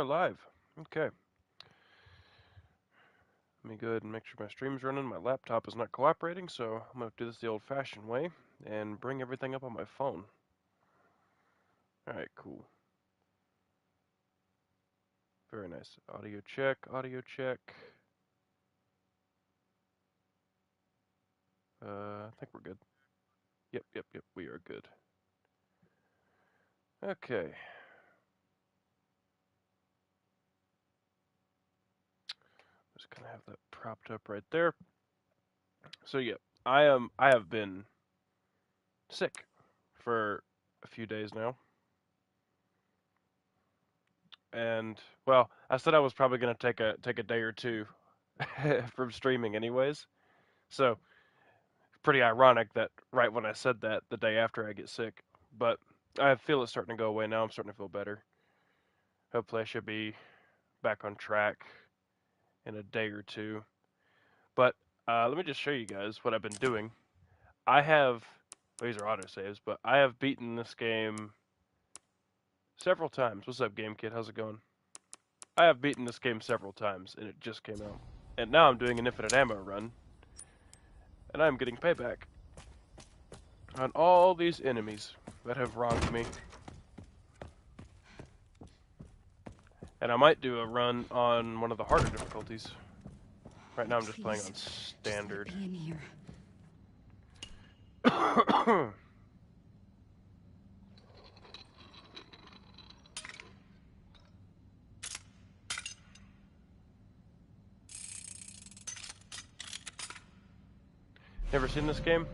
live. Okay. Let me go ahead and make sure my stream's running. My laptop is not cooperating, so I'm going to do this the old-fashioned way and bring everything up on my phone. Alright, cool. Very nice. Audio check, audio check. I think we're good. Yep, we are good. Okay. Just gonna have that propped up right there. So yeah, I have been sick for a few days now. And well, I said I was probably gonna take a day or two from streaming anyways. So pretty ironic that right when I said that, the day after I get sick. But I feel it's starting to go away now. I'm starting to feel better. Hopefully I should be back on track in a day or two. But let me just show you guys what I've been doing. I have, well, these are autosaves, but I have beaten this game several times. What's up, Game Kid? How's it going? I have beaten this game several times, and it just came out. And now I'm doing an infinite ammo run, and I'm getting payback on all these enemies that have wronged me. And I might do a run on one of the harder difficulties. Right now I'm just playing on standard. Just let me in here. Never seen this game?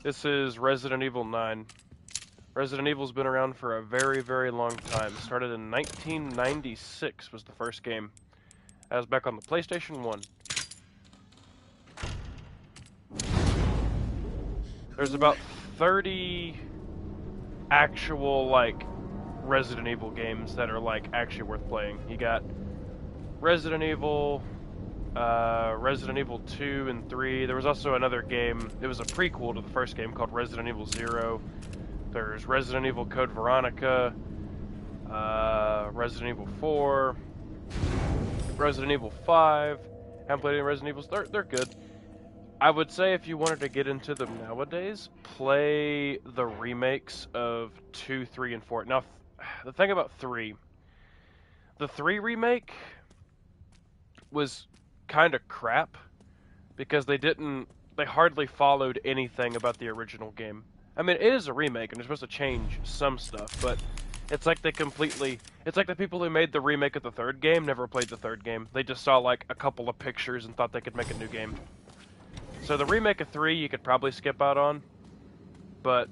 This is Resident Evil 9. Resident Evil's been around for a very, very long time. It started in 1996 was the first game. That was back on the PlayStation 1. There's about 30 actual, like, Resident Evil games that are, like, actually worth playing. You got Resident Evil, Resident Evil 2 and 3. There was also another game, it was a prequel to the first game called Resident Evil 0. There's Resident Evil Code Veronica, Resident Evil 4, Resident Evil 5. Haven't played any Resident Evils. They're good. I would say if you wanted to get into them nowadays, play the remakes of 2, 3, and 4. Now, the thing about 3, the 3 remake was kind of crap because they hardly followed anything about the original game. I mean, it is a remake, and they're supposed to change some stuff, but it's like it's like the people who made the remake of the third game never played the third game. They just saw, like, a couple of pictures and thought they could make a new game. So the remake of 3 you could probably skip out on, but,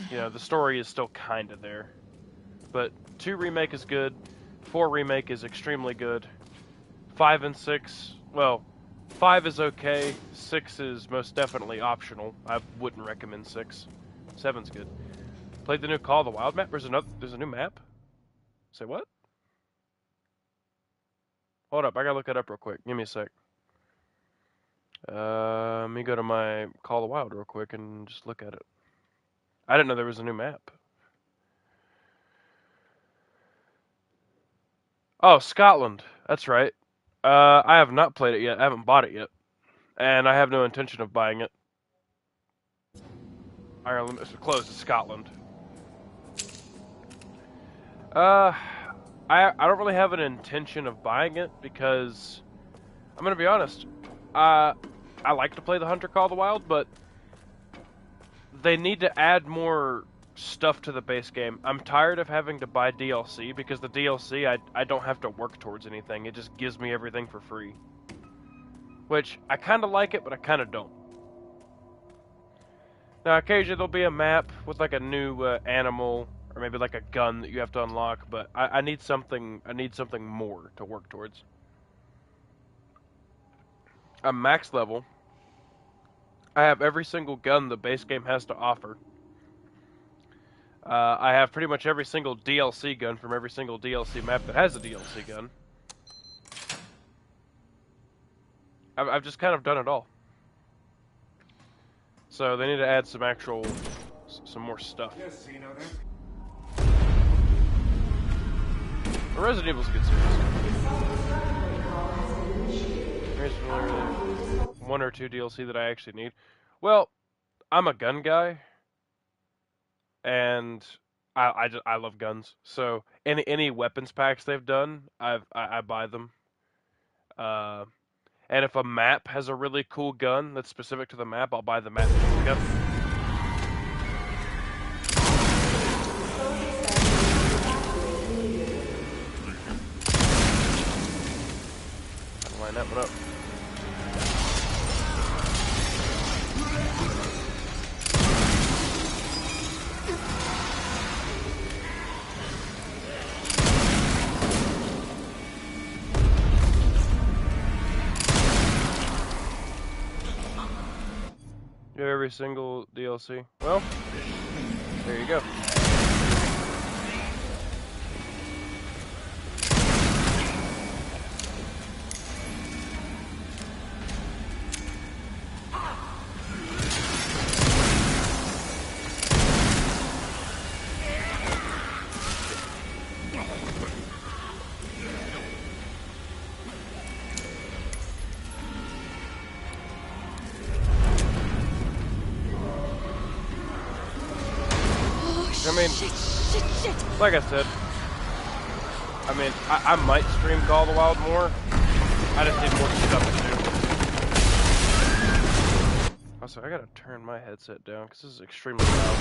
you know, the story is still kind of there. But 2 remake is good, 4 remake is extremely good, 5 and 6, well, 5 is okay, 6 is most definitely optional. I wouldn't recommend 6. 7's good. Played the new Call of the Wild map? There's a new map? Say what? Hold up, I gotta look that up real quick. Give me a sec. Let me go to my Call of the Wild real quick and just look at it. I didn't know there was a new map. Oh, Scotland. That's right. I have not played it yet. I haven't bought it yet. And I have no intention of buying it. Ireland is close to Scotland. I don't really have an intention of buying it because I'm gonna be honest. I like to play the Hunter Call of the Wild, but they need to add more stuff to the base game. I'm tired of having to buy DLC because the DLC I don't have to work towards anything. It just gives me everything for free. Which I kind of like it, but I kind of don't. Now occasionally there'll be a map with like a new animal or maybe like a gun that you have to unlock, but I need something more to work towards. I'm max level. I have every single gun the base game has to offer. I have pretty much every single DLC gun from every single DLC map that has a DLC gun. I've just kind of done it all. So they need to add some more stuff. Yes, you know that. Resident Evil's a good series. Here's one or two DLC that I actually need. Well, I'm a gun guy, and I love guns. So any weapons packs they've done, I buy them. Uh, and if a map has a really cool gun that's specific to the map, I'll buy the map gun. Line that one up. You have every single DLC. Well, there you go. I mean, like I said, I mean, I might stream Call of the Wild more. I just need more stuff to do. Also, I gotta turn my headset down because this is extremely loud.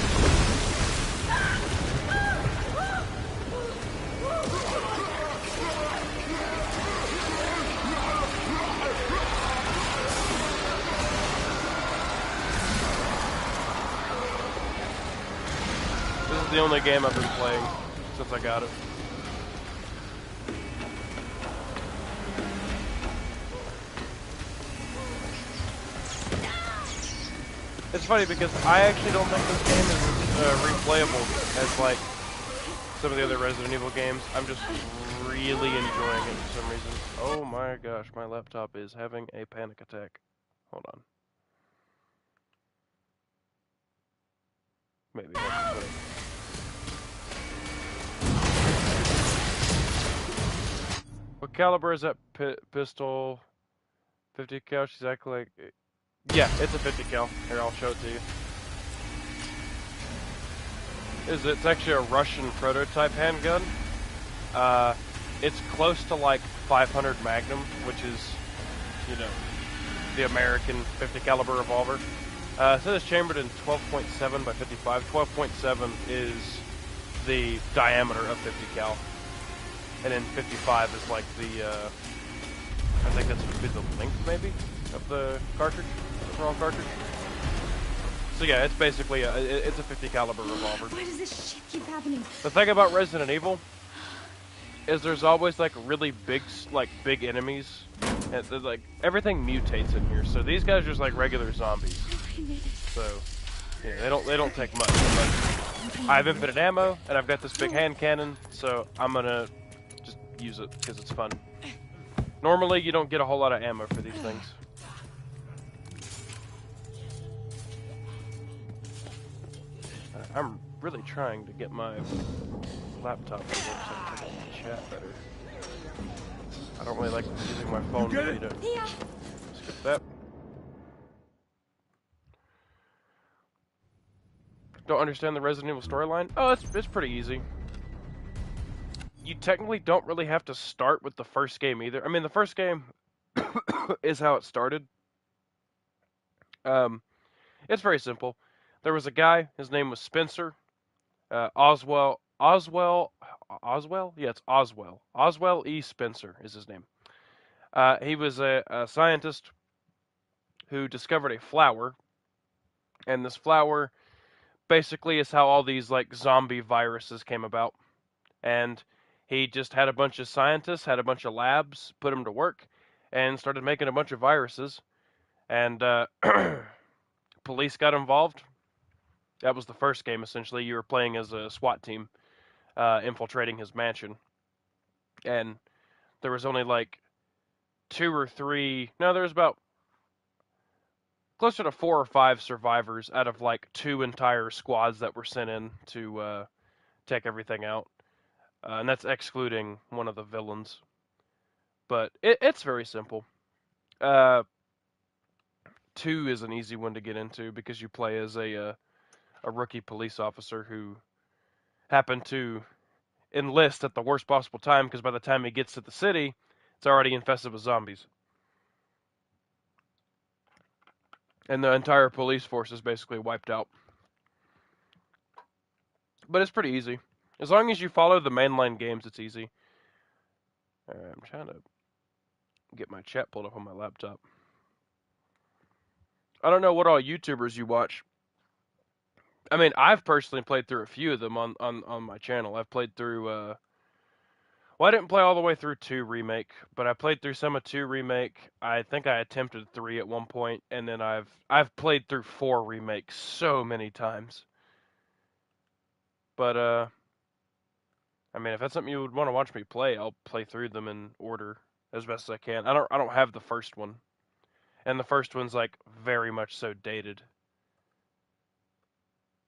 This is the only game I've been playing since I got it. It's funny because I actually don't think this game is as replayable as like some of the other Resident Evil games. I'm just really enjoying it for some reason. Oh my gosh, my laptop is having a panic attack. Hold on. Maybe. What caliber is that pistol? 50 cal? She's acting like... Yeah, it's a 50 cal. Here, I'll show it to you. It's actually a Russian prototype handgun. It's close to like 500 Magnum, which is, you know, the American 50 caliber revolver. So it's chambered in 12.7 by 55. 12.7 is the diameter of 50 cal. And then 55 is like the, I think that's would be the length, maybe, of the cartridge, the overall cartridge. So yeah, it's basically it's a 50 caliber revolver. Why does this shit keep happening? The thing about Resident Evil is there's always like really big enemies, and like everything mutates in here. So these guys are just like regular zombies. So yeah, they don't take much. But I have infinite ammo, and I've got this big hand cannon, so I'm gonna just use it because it's fun. Normally, you don't get a whole lot of ammo for these things. I'm really trying to get my laptop to work so I can chat better. I don't really like using my phone to read it. Skip that. Don't understand the Resident Evil storyline? Oh, it's pretty easy. You technically don't really have to start with the first game either. I mean, the first game is how it started. It's very simple. There was a guy, his name was Spencer. Oswell? Yeah, it's Oswell. Oswell E. Spencer is his name. He was a scientist who discovered a flower, and this flower basically is how all these like zombie viruses came about. And he just had a bunch of scientists, had a bunch of labs, put them to work, and started making a bunch of viruses. And police got involved. That was the first game, essentially. You were playing as a SWAT team, infiltrating his mansion. And there was only like 2 or 3... No, there was about closer to 4 or 5 survivors out of like 2 entire squads that were sent in to take everything out. and that's excluding one of the villains. But it's very simple. Uh, 2 is an easy one to get into because you play as a rookie police officer who happened to enlist at the worst possible time because by the time he gets to the city, it's already infested with zombies. And the entire police force is basically wiped out. But it's pretty easy. As long as you follow the mainline games, it's easy. I'm trying to get my chat pulled up on my laptop. I don't know what all YouTubers you watch. I mean, I've personally played through a few of them on my channel. I've played through, well, I didn't play all the way through 2 Remake, but I played through some of 2 Remake. I think I attempted 3 at one point, and then I've played through 4 Remake so many times. But, I mean, if that's something you would want to watch me play, I'll play through them in order as best as I can. I don't have the first one. And the first one's, like, very much so dated.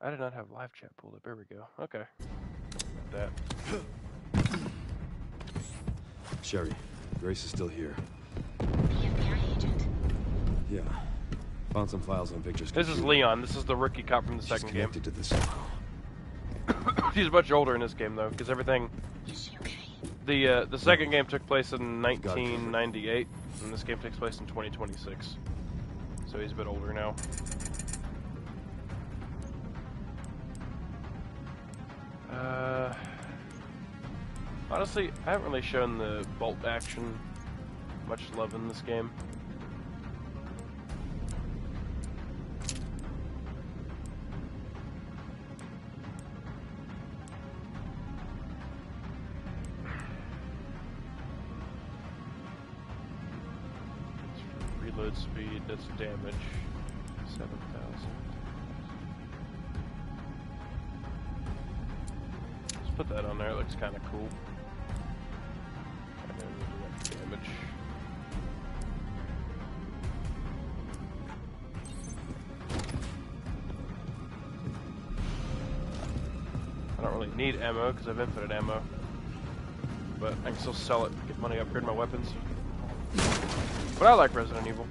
I did not have live chat pulled up. There we go. Okay. About that. Sherry, Grace is still here. The FBI agent? Yeah. Found some files on Victor's This computer. is Leon. This is the rookie cop from the second game. Connected to this somehow. He's much older in this game, though, because everything... Is she okay? The second game took place in 1998, and this game takes place in 2026. So he's a bit older now. Honestly, I haven't really shown the bolt action much love in this game. Reload speed, that's damage, 7,000. Let's put that on there, it looks kind of cool. And then we'll do that damage. I don't really need ammo because I have infinite ammo. But I can still sell it, get money, upgrade my weapons. But I like Resident Evil.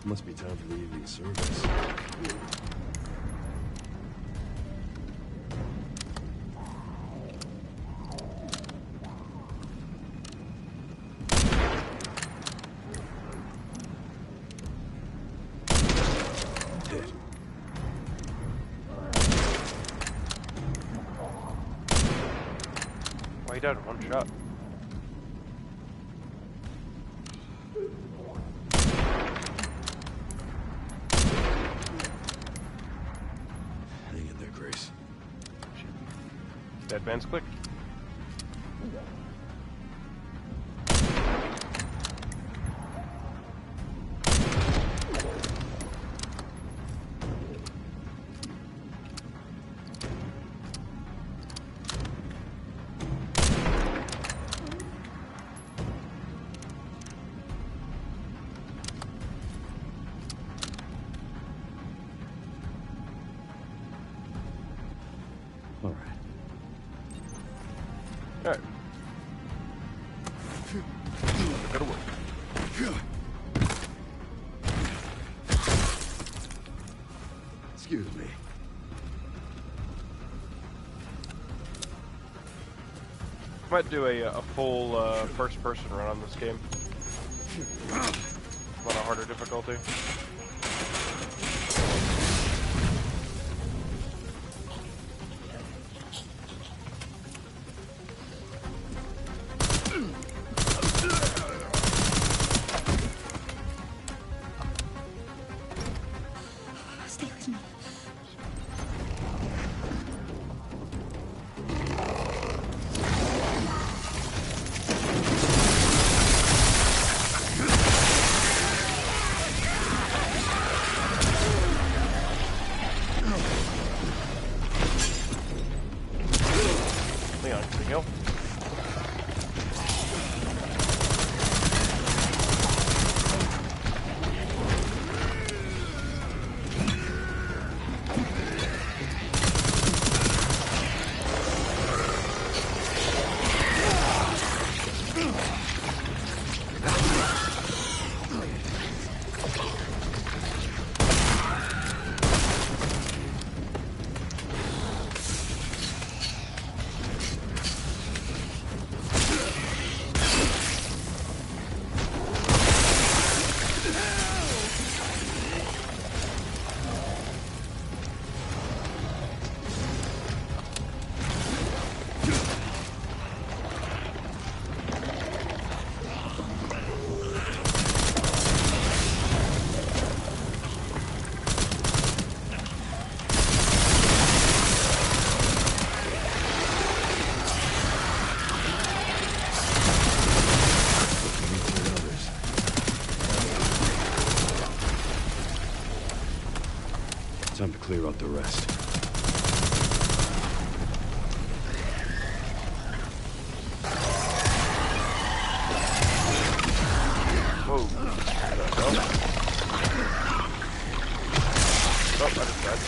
Must be time for the evening service. Hit. Well, he died in one shot. Hang in there, Grace. Dead man's quick. All right. Alright. Go to work. Excuse me. Might do a full first-person run on this game. On a harder difficulty. Stay with me. Leon, can you heal? Time to clear out the rest. Whoa. Oh, I just died.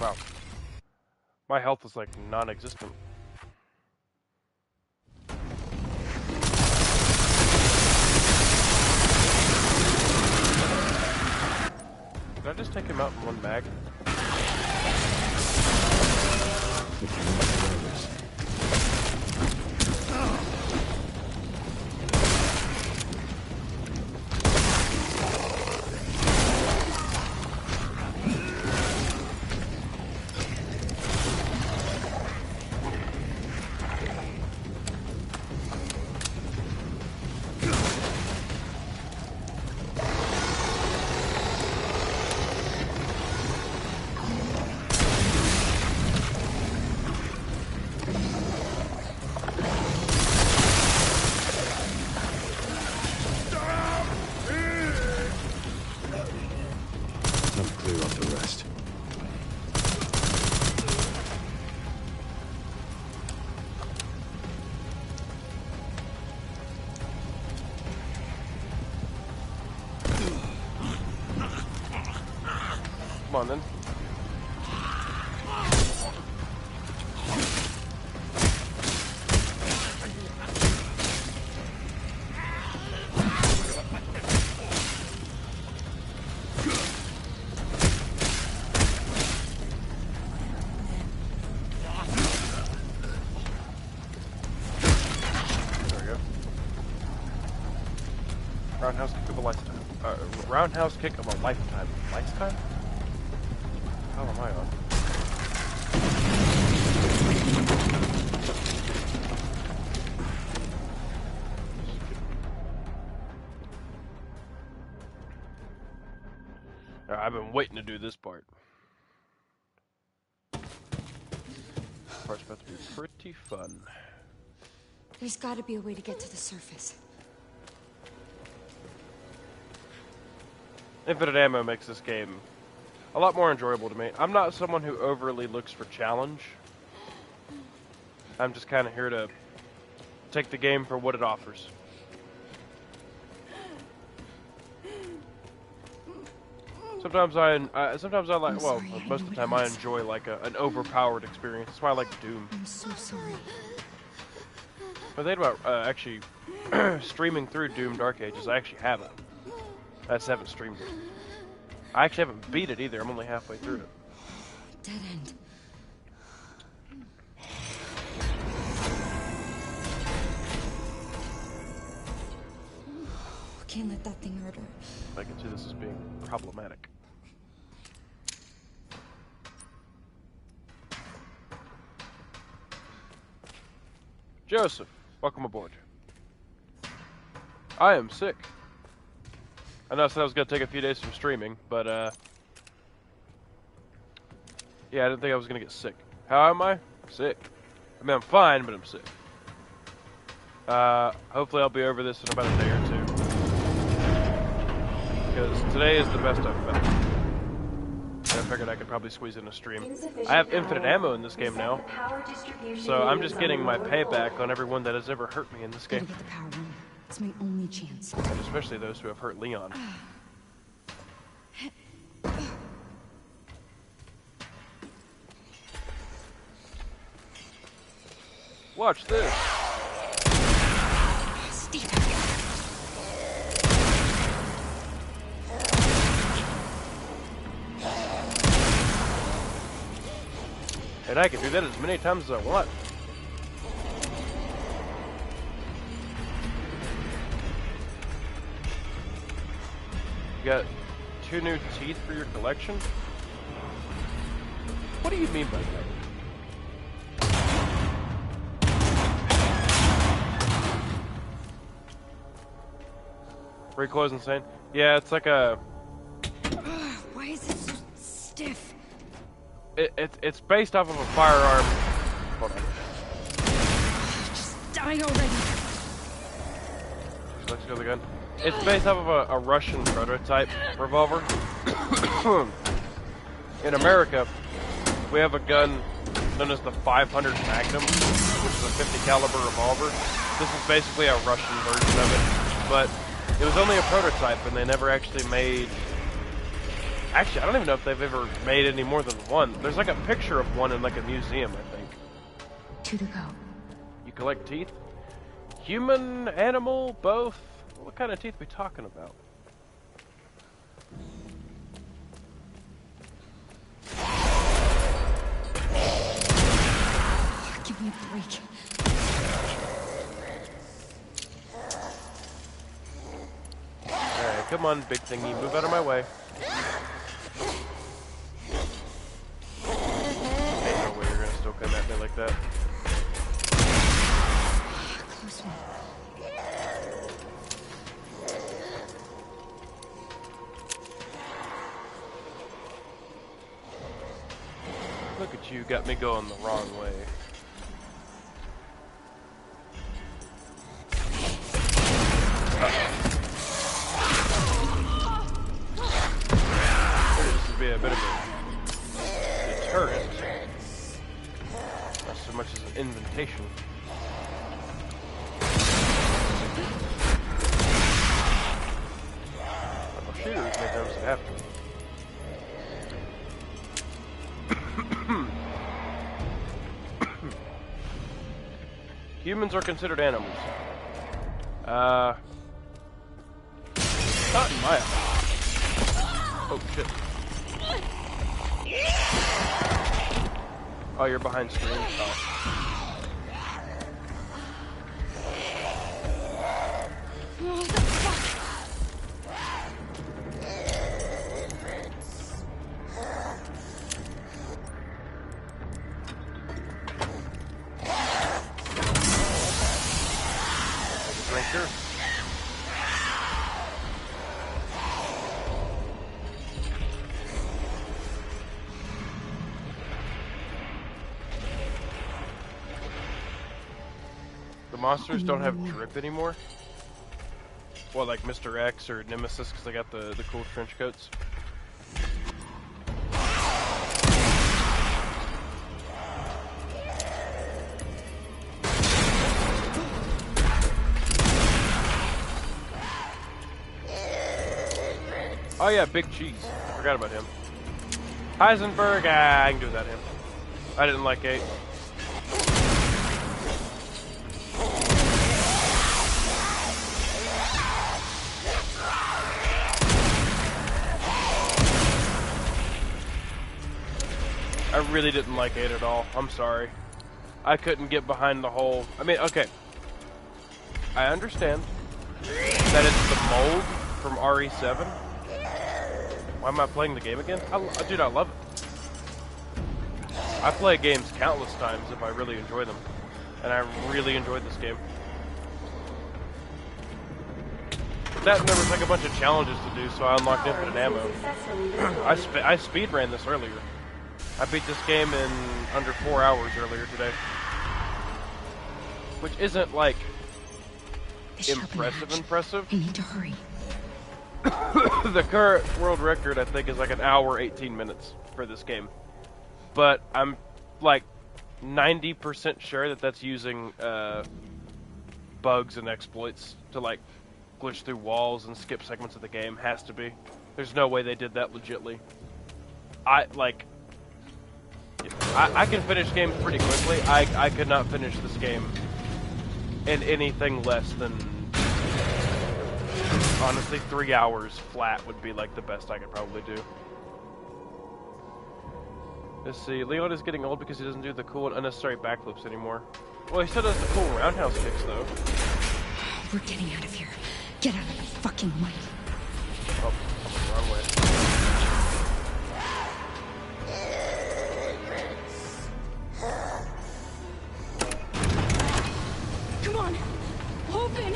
Wow. My health is like non-existent. Did I just take him out in one mag? Time to clear out the rest. Come on then. There we go. Roundhouse kick of a lifetime. Roundhouse kick of a lifetime. Lifetime? How am I on? I've been waiting to do this part. This part's about to be pretty fun. There's got to be a way to get to the surface. Infinite ammo makes this game a lot more enjoyable to me. I'm not someone who overly looks for challenge. I'm just kind of here to take the game for what it offers. Sometimes I like, well, sorry, I most of the didn't time I realize. enjoy like an overpowered experience. That's why I like Doom. I'm so sorry. But the thing about actually streaming through Doom Dark Ages, I actually have it. I just haven't streamed it. I actually haven't beat it either. I'm only halfway through it. Dead end. Can't let that thing hurt her. I can see this as being problematic. Joseph, welcome aboard. I am sick. I know I said I was going to take a few days from streaming, but, yeah, I didn't think I was going to get sick. How am I? Sick. I mean, I'm fine, but I'm sick. Hopefully I'll be over this in about a day or two. Because today is the best I've felt. And I figured I could probably squeeze in a stream. I have infinite ammo in this game now. So I'm just getting my payback on everyone that has ever hurt me in this game. Gotta get the power room. It's my only chance. And especially those who have hurt Leon. Watch this. Steve. And I can do that as many times as I want. You got 2 new teeth for your collection? What do you mean by that? Recoil's insane. Yeah, it's like a... Why is it so stiff? It's based off of a firearm. Hold on. Just die already. Let's go the gun. It's based off of a Russian prototype revolver. In America, we have a gun known as the 500 Magnum, which is a 50 caliber revolver. This is basically a Russian version of it, but it was only a prototype, and they never actually made... Actually, I don't even know if they've ever made any more than one. There's like a picture of one in like a museum, I think. 2 to go. You collect teeth? Human, animal, both? What kind of teeth are we talking about? Give me a break. Alright, come on, big thingy, move out of my way. Ain't no way you're gonna still come at me like that. Close one. Look at you, got me going the wrong way. This would be a bit of a deterrent. Not so much as an invitation. I'll shoot her as many times as I have to. Humans are considered animals. Not in my eyes. Oh, shit. Oh, you're behind screen? Oh. What the fuck? Drinker. The monsters don't have drip anymore. Well, like Mr. X or Nemesis, because they got the cool trench coats. Oh yeah, Big Cheese. I forgot about him. Heisenberg, I can do without him. I didn't like 8. I really didn't like 8 at all. I'm sorry. I couldn't get behind the whole... I mean, okay. I understand that it's the mold from RE7. Why am I playing the game again? Dude, I love it. I play games countless times if I really enjoy them. And I really enjoyed this game. That and there was like a bunch of challenges to do, so I unlocked infinite ammo. I speed ran this earlier. I beat this game in under 4 hours earlier today. Which isn't like impressive. I need to hurry. The current world record I think is like 1 hour 18 minutes for this game. But I'm like 90% sure that that's using bugs and exploits to like glitch through walls and skip segments of the game. Has to be. There's no way they did that legitly. I can finish games pretty quickly. I could not finish this game in anything less than, honestly, 3 hours flat would be like the best I could probably do. Let's see, Leon is getting old because he doesn't do the cool and unnecessary backflips anymore. Well, he still does the cool roundhouse kicks though. We're getting out of here. Get out of the fucking way. Oh, wrong way. Come on! Open!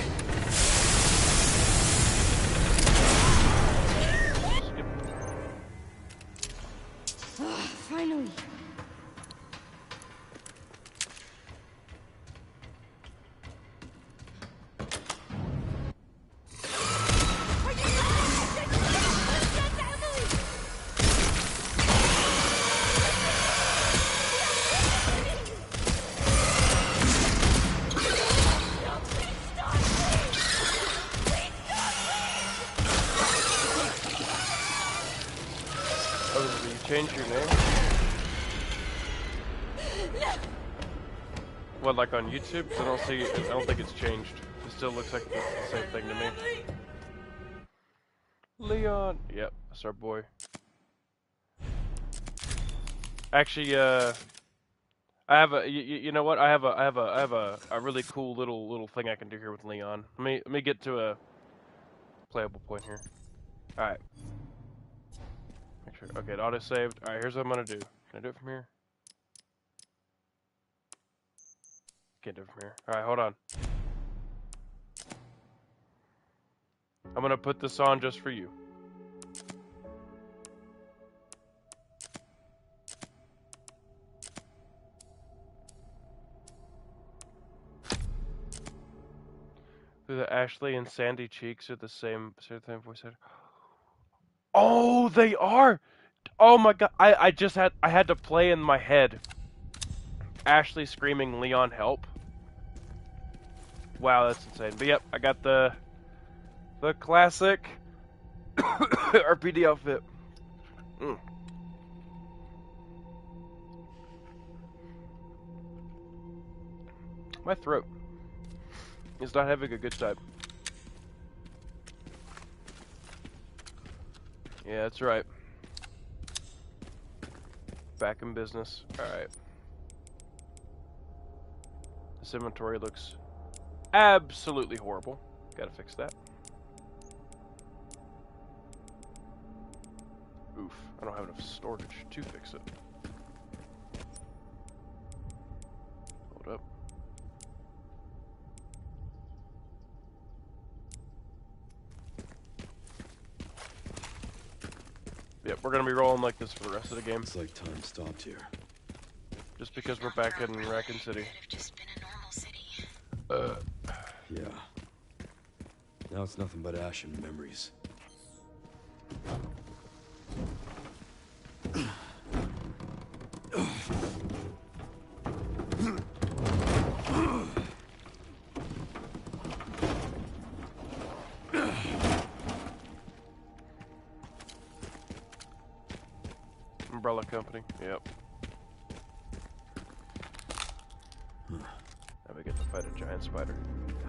Finally. Change your name? What, like on YouTube? I don't think it's changed. It still looks like the same thing to me. Leon. Yep, that's our boy. Actually, I have a. You know what? I have a really cool little thing I can do here with Leon. Let me get to a playable point here. All right. Make sure. Okay, it auto saved. All right, here's what I'm gonna do. Can I do it from here? Can't do it from here. All right, hold on. I'm gonna put this on just for you. The Ashley and Sandy cheeks are the same voice actor. Oh, they are. Oh my god! I had to play in my head. Ashley screaming, "Leon, help!" Wow, that's insane. But yep, I got the classic RPD outfit. My throat is not having a good time. Yeah, that's right. Back in business. Alright. This inventory looks absolutely horrible. Gotta fix that. Oof. I don't have enough storage to fix it. Hold up. Yep, we're gonna be rolling like this for the rest of the game. It's like time stopped here. Just because we're back in Raccoon City. Just been a normal city. Yeah. Now it's nothing but ash and memories. Umbrella Company, yep. Now we get to fight a giant spider.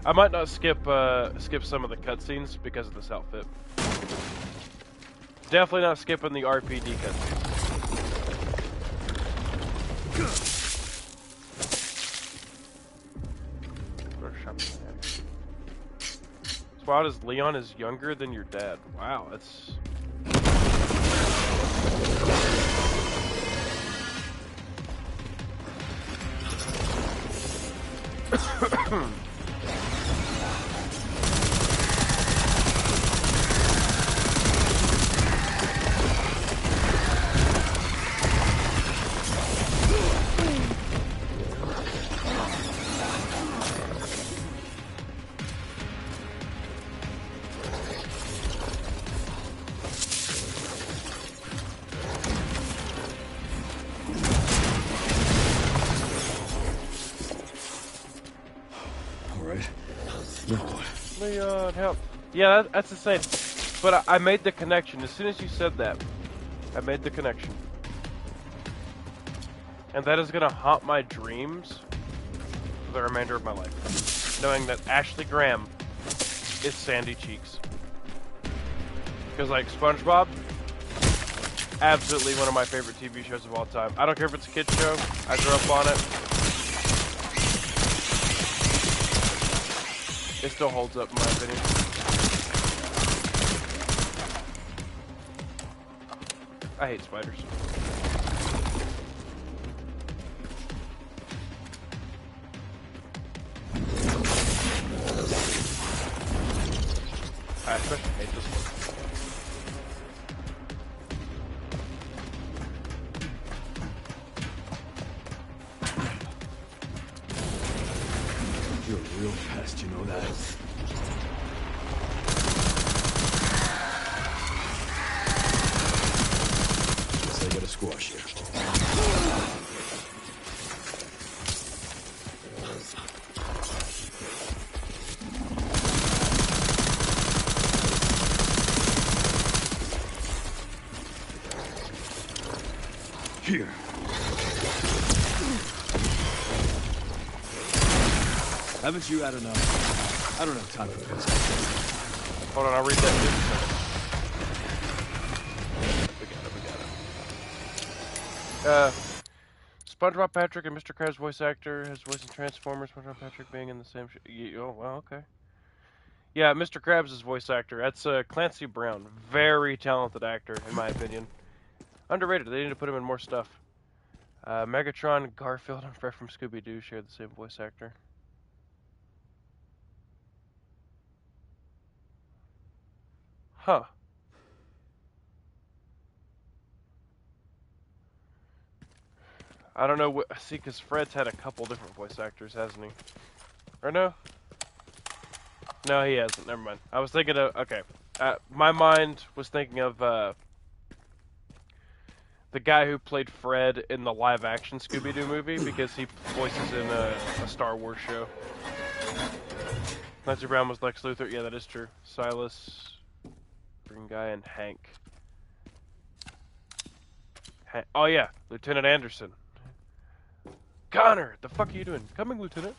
I might not skip some of the cutscenes because of this outfit. Definitely not skipping the RPD cutscenes. Spot is Leon is younger than your dad. Wow, that's... Leon, help. Yeah, that's insane. But I made the connection. As soon as you said that, I made the connection. And that is going to haunt my dreams for the remainder of my life. Knowing that Ashley Graham is Sandy Cheeks. Because, like, SpongeBob, absolutely one of my favorite TV shows of all time. I don't care if it's a kid's show. I grew up on it. It still holds up, in my opinion. I hate spiders. I especially hate this one. You're a real pest, you know that? Guess I gotta squash you. Here. Haven't you had enough? I don't have time for this. Hold on, I'll read that news. We got it. SpongeBob Patrick and Mr. Krabs voice actor, his voice in Transformers, SpongeBob Patrick being in the same show. Oh, well, okay. Yeah, Mr. Krabs is voice actor. That's Clancy Brown. Very talented actor, in my opinion. Underrated. They need to put him in more stuff. Megatron, Garfield, and Fred from Scooby-Doo share the same voice actor. Huh. I don't know what... See, because Fred's had a couple different voice actors, hasn't he? Or no? No, he hasn't. Never mind. I was thinking of... Okay. My mind was thinking of, the guy who played Fred in the live-action Scooby-Doo movie, because he voices in a Star Wars show. Clancy Brown was Lex Luthor. Yeah, that is true. Silas... Green guy and Hank. Oh yeah, Lieutenant Anderson. Connor, the fuck are you doing? Coming, Lieutenant.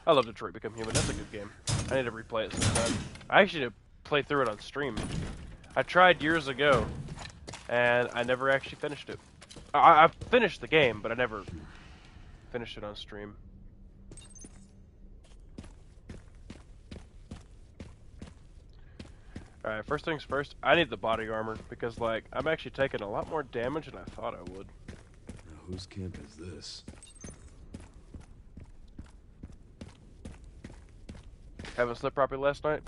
I love Detroit Become Human. That's a good game. I need to replay it sometime. I actually need to play through it on stream. I tried years ago, and I never actually finished it. I finished the game, but I never finished it on stream. Alright, first things first, I need the body armor, because, like, I'm actually taking a lot more damage than I thought I would. Now, whose camp is this? Haven't slept properly last night?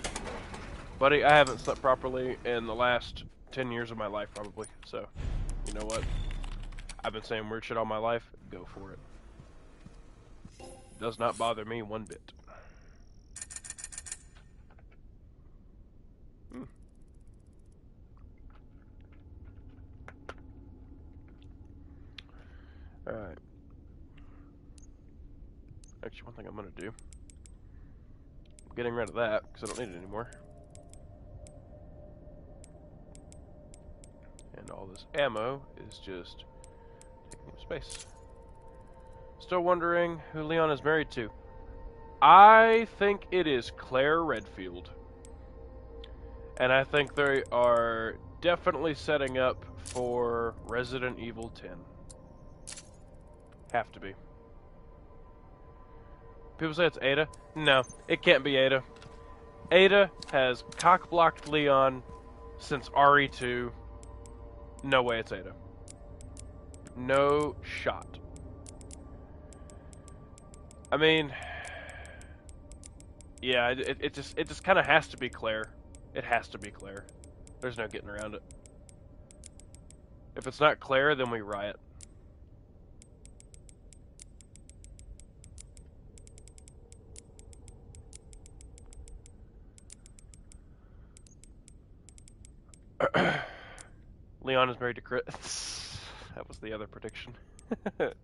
Buddy, I haven't slept properly in the last 10 years of my life, probably. So, you know what? I've been saying weird shit all my life. Go for it. Does not bother me one bit. Alright. Actually, one thing I'm gonna do. I'm getting rid of that, because I don't need it anymore. And all this ammo is just taking up space. Still wondering who Leon is married to. I think it is Claire Redfield. And I think they are definitely setting up for Resident Evil 10. Have to be. People say it's Ada. No, it can't be Ada. Ada has cock-blocked Leon since RE2. No way it's Ada. No shot. I mean, yeah, it just kind of has to be Claire. It has to be Claire. There's no getting around it. If it's not Claire, then we riot. Leon is married to Chris. That was the other prediction. It's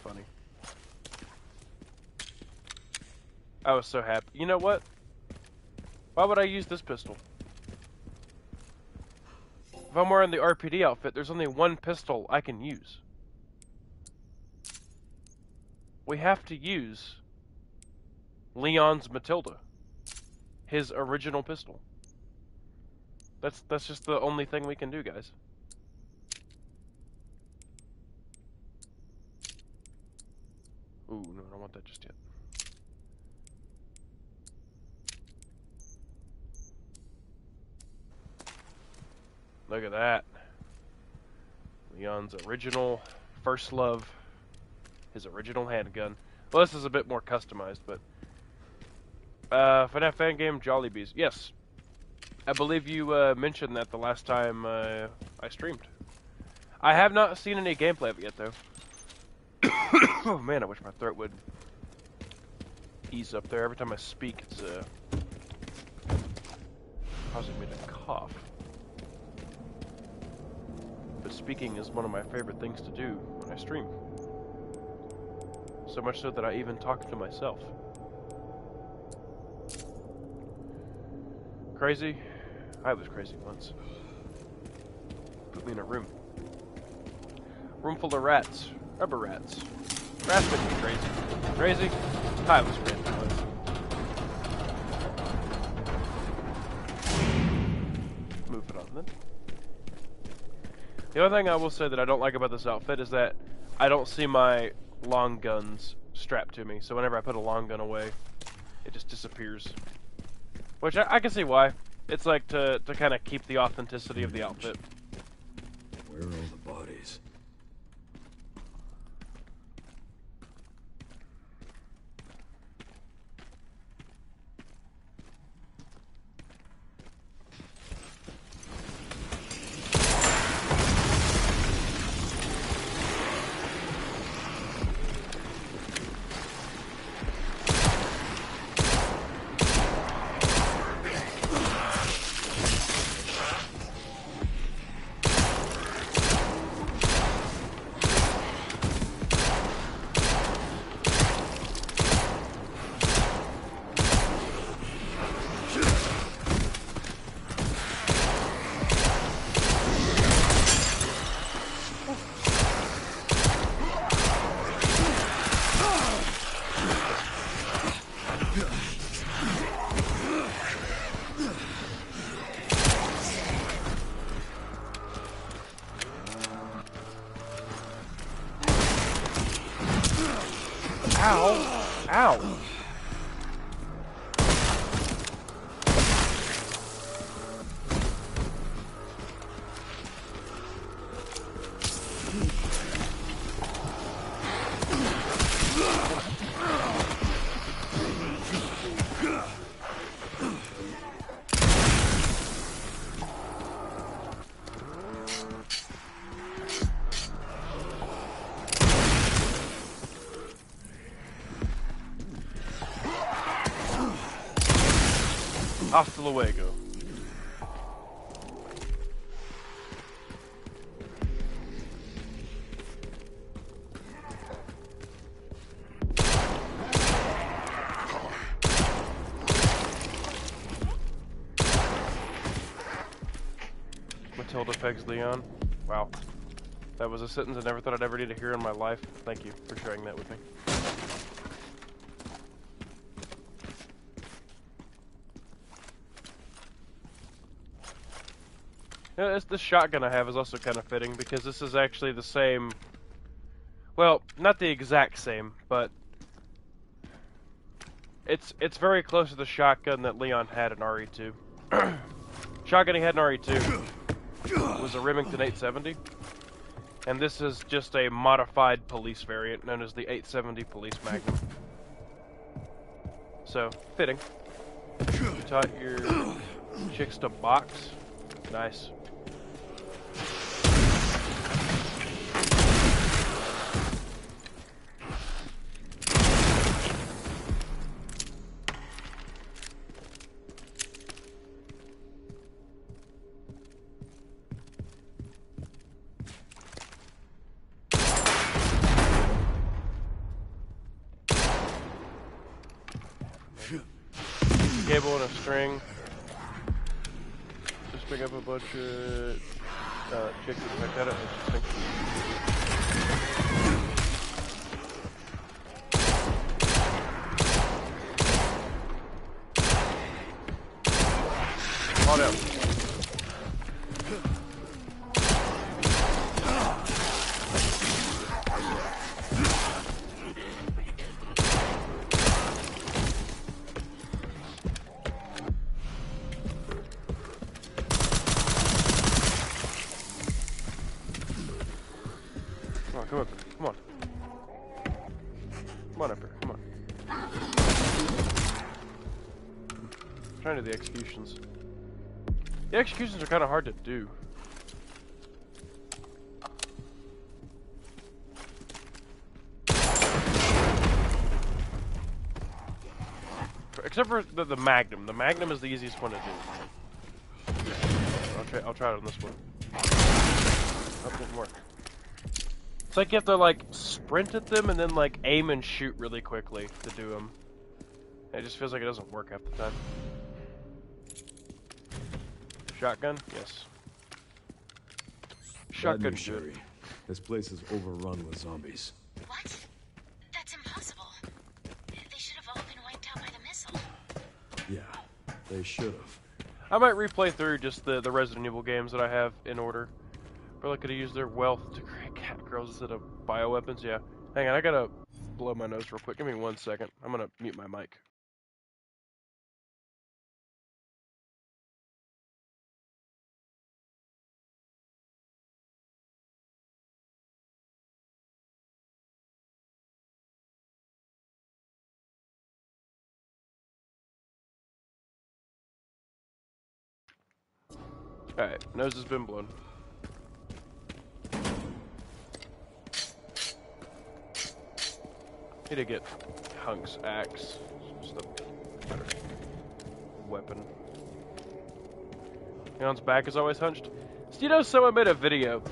funny. I was so happy. You know what? Why would I use this pistol? If I'm wearing the RPD outfit, there's only one pistol I can use. We have to use Leon's Matilda. His original pistol. That's just the only thing we can do, guys. Ooh, no, I don't want that just yet. Look at that. Leon's original first love. His original handgun. Well, this is a bit more customized, but... FNAF fan game, Jollibees. Yes. I believe you mentioned that the last time I streamed. I have not seen any gameplay of it yet, though. Oh man, I wish my throat would ease up there. Every time I speak, it's causing me to cough. But speaking is one of my favorite things to do when I stream. So much so that I even talk to myself. Crazy? I was crazy once. Put me in a room. Room full of rats. Rubber rats. Rats make me crazy. Crazy? I was crazy once. Moving on then. The only thing I will say that I don't like about this outfit is that I don't see my long guns strapped to me. So whenever I put a long gun away, it just disappears. Which I can see why. It's like to kind of keep the authenticity of the outfit. Where are all the bodies? Ow! Ow! Hasta luego. Matilda pegs Leon. Wow. That was a sentence I never thought I'd ever need to hear in my life. Thank you for sharing that with me. Yeah, this shotgun I have is also kind of fitting because this is actually the same Well, not the exact same, but it's very close to the shotgun that Leon had in RE2. Shotgun he had in RE2 was a Remington 870, and this is just a modified police variant known as the 870 Police Magnum. So, fitting. You taught your chicks to box. Nice. Cable and a string. Just pick up a bunch of chicks and check that out. Interesting. Fall down. Come up here. Come on. Come on up here. Come on. I'm trying to do the executions. The executions are kind of hard to do. Except for the Magnum. The Magnum is the easiest one to do. I'll try it on this one. Oh, didn't work. It's like you have to like sprint at them and then like aim and shoot really quickly to do them. It just feels like it doesn't work half the time. Shotgun? Yes. Shotgun good. This place is overrun with zombies. What? That's impossible. They should have all been wiped out by the missile. Yeah, they should have. I might replay through just the Resident Evil games that I have in order. Probably could have used their wealth to create cat girls instead of bioweapons, yeah. Hang on, I gotta blow my nose real quick. Give me 1 second. I'm gonna mute my mic. Alright, nose has been blown. Need to get Hunk's axe. Just a better weapon. Leon's back is always hunched. So, you know, someone made a video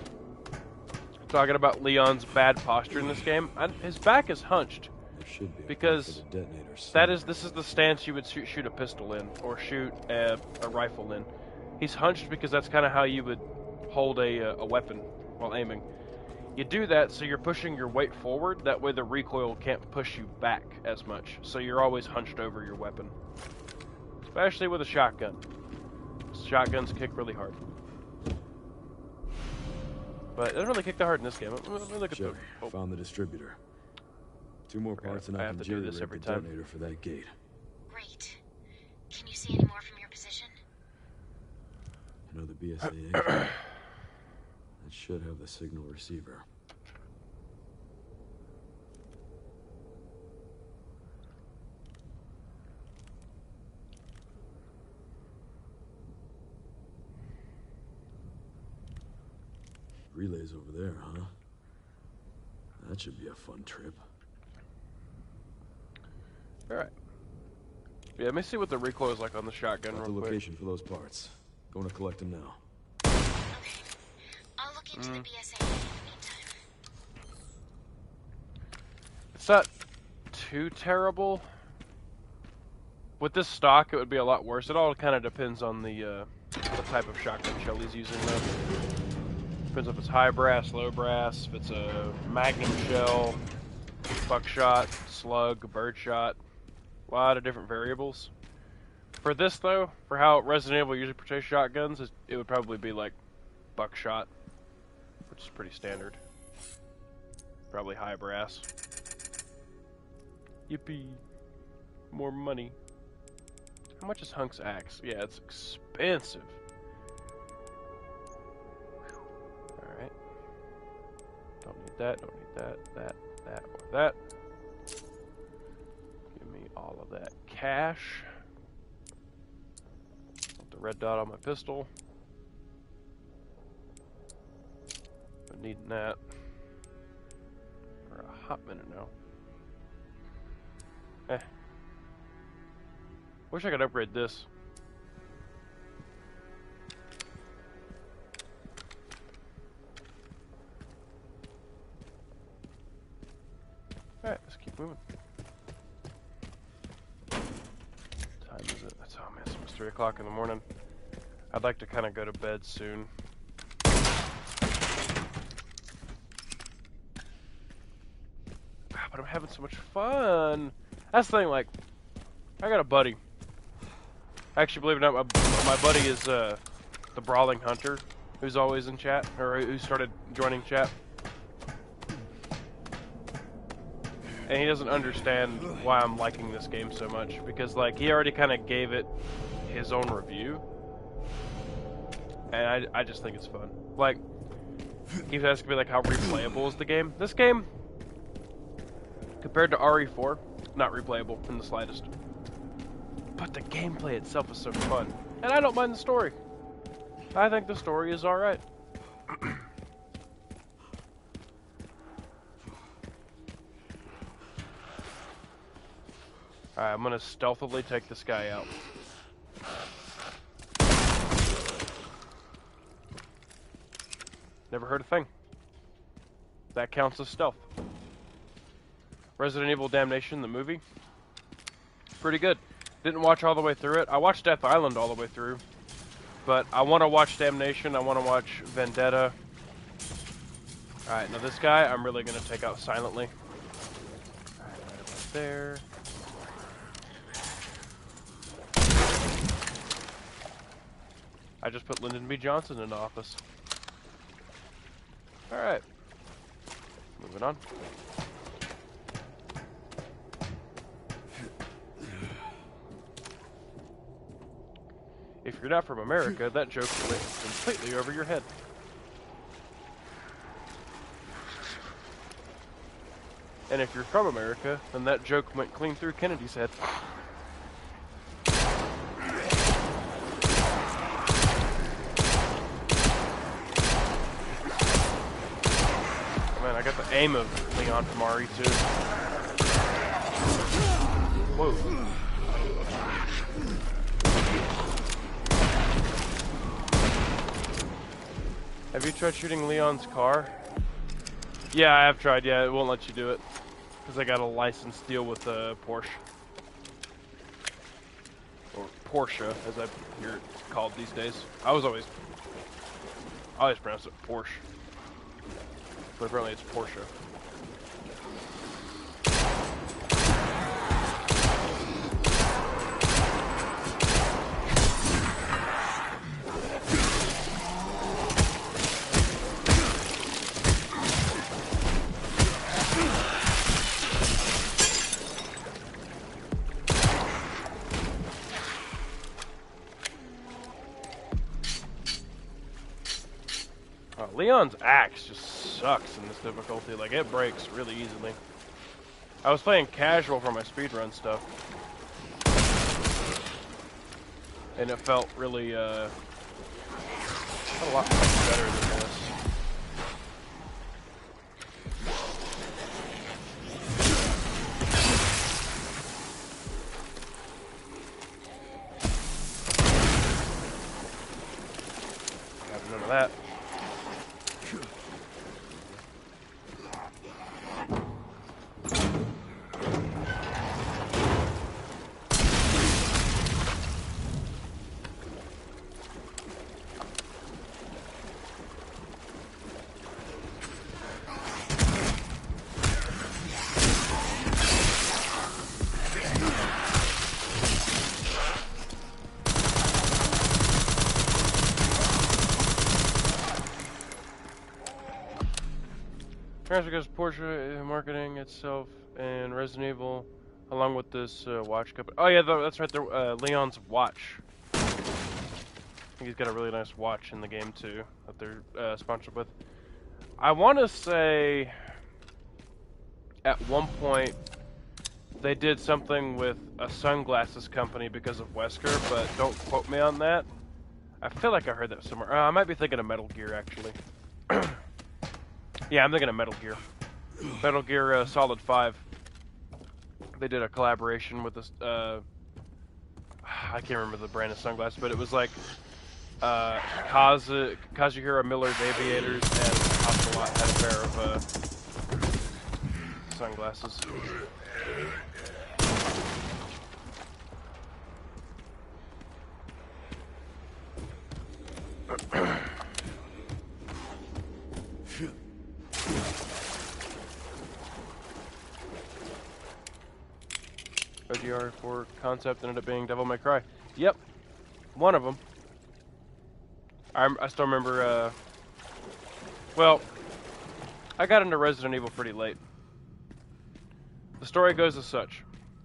talking about Leon's bad posture in this game. His back is hunched Should be because this is the stance you would shoot a pistol in or shoot a rifle in. He's hunched because that's kind of how you would hold a weapon while aiming. You do that so you're pushing your weight forward, that way the recoil can't push you back as much. So you're always hunched over your weapon. Especially with a shotgun. Shotguns kick really hard. But it doesn't really kick that hard in this game. Let me look at Jerry, the... found the distributor. 2 more parts and I have can to do this jerry-rig every the time. detonator for that gate. Great. Can you see any more from your position? Another BSAA. That should have the signal receiver. Relays over there, huh? That should be a fun trip. Alright. Yeah, let me see what the recoil is like on the shotgun Got real the quick. location for those parts. Going to collect them now. Okay. I'll look into the BSA in the meantime. It's not too terrible. With this stock, it would be a lot worse. It all kind of depends on the type of shotgun shell he's using, though. Depends if it's high brass, low brass, if it's a magnum shell, buckshot, slug, birdshot. A lot of different variables. For this, though, for how Resident Evil usually portrays shotguns, it would probably be like buckshot, which is pretty standard. Probably high brass. Yippee. More money. How much is Hunk's axe? Yeah, it's expensive. Alright. Don't need that, don't need that, that, or that. Give me all of that cash. Want the red dot on my pistol. Been needing that for a hot minute now. Wish I could upgrade this. Alright, let's keep moving. What time is it? That's, oh man, it's almost 3 o'clock in the morning. I'd like to kind of go to bed soon. But I'm having so much fun. That's the thing, like, I got a buddy. Actually, believe it or not, my buddy is the Brawling Hunter, who's always in chat, or who started joining chat. And he doesn't understand why I'm liking this game so much, because like he already kind of gave it his own review, and I just think it's fun. Like, he was asking me like how replayable is the game. This game, compared to RE4, not replayable in the slightest. But the gameplay itself is so fun. And I don't mind the story. I think the story is alright. Alright, I'm gonna stealthily take this guy out. Never heard a thing. That counts as stealth. Resident Evil Damnation, the movie. Pretty good. Didn't watch all the way through it. I watched Death Island all the way through. But I want to watch Damnation. I want to watch Vendetta. Alright, now this guy I'm really going to take out silently. Alright, right about there. I just put Lyndon B. Johnson in office. Alright. Moving on. If you're not from America, that joke went completely over your head. And if you're from America, then that joke went clean through Kennedy's head. Oh man, I got the aim of Leon from RE2. Whoa. Have you tried shooting Leon's car? Yeah, I have tried. Yeah, it won't let you do it because I got a license deal with Porsche, or Porsche, as I hear it called these days. I always pronounce it Porsche, but apparently it's Porsche. Leon's axe just sucks in this difficulty. Like, it breaks really easily. I was playing casual for my speedrun stuff, and it felt really, a lot better than this. Have none of that. Transfer goes Porsche marketing itself and Resident Evil, along with this watch company. Oh yeah, that's right. There, Leon's watch. I think he's got a really nice watch in the game too that they're sponsored with. I want to say at one point they did something with a sunglasses company because of Wesker, but don't quote me on that. I feel like I heard that somewhere. I might be thinking of Metal Gear actually. Yeah, I'm thinking of Metal Gear. Metal Gear Solid 5. They did a collaboration with this, I can't remember the brand of sunglasses, but it was like, Kazuhiro Miller's Aviators and Ocelot had a pair of, sunglasses. OGR for concept ended up being Devil May Cry. Yep, one of them. I still remember, well, I got into Resident Evil pretty late. The story goes as such.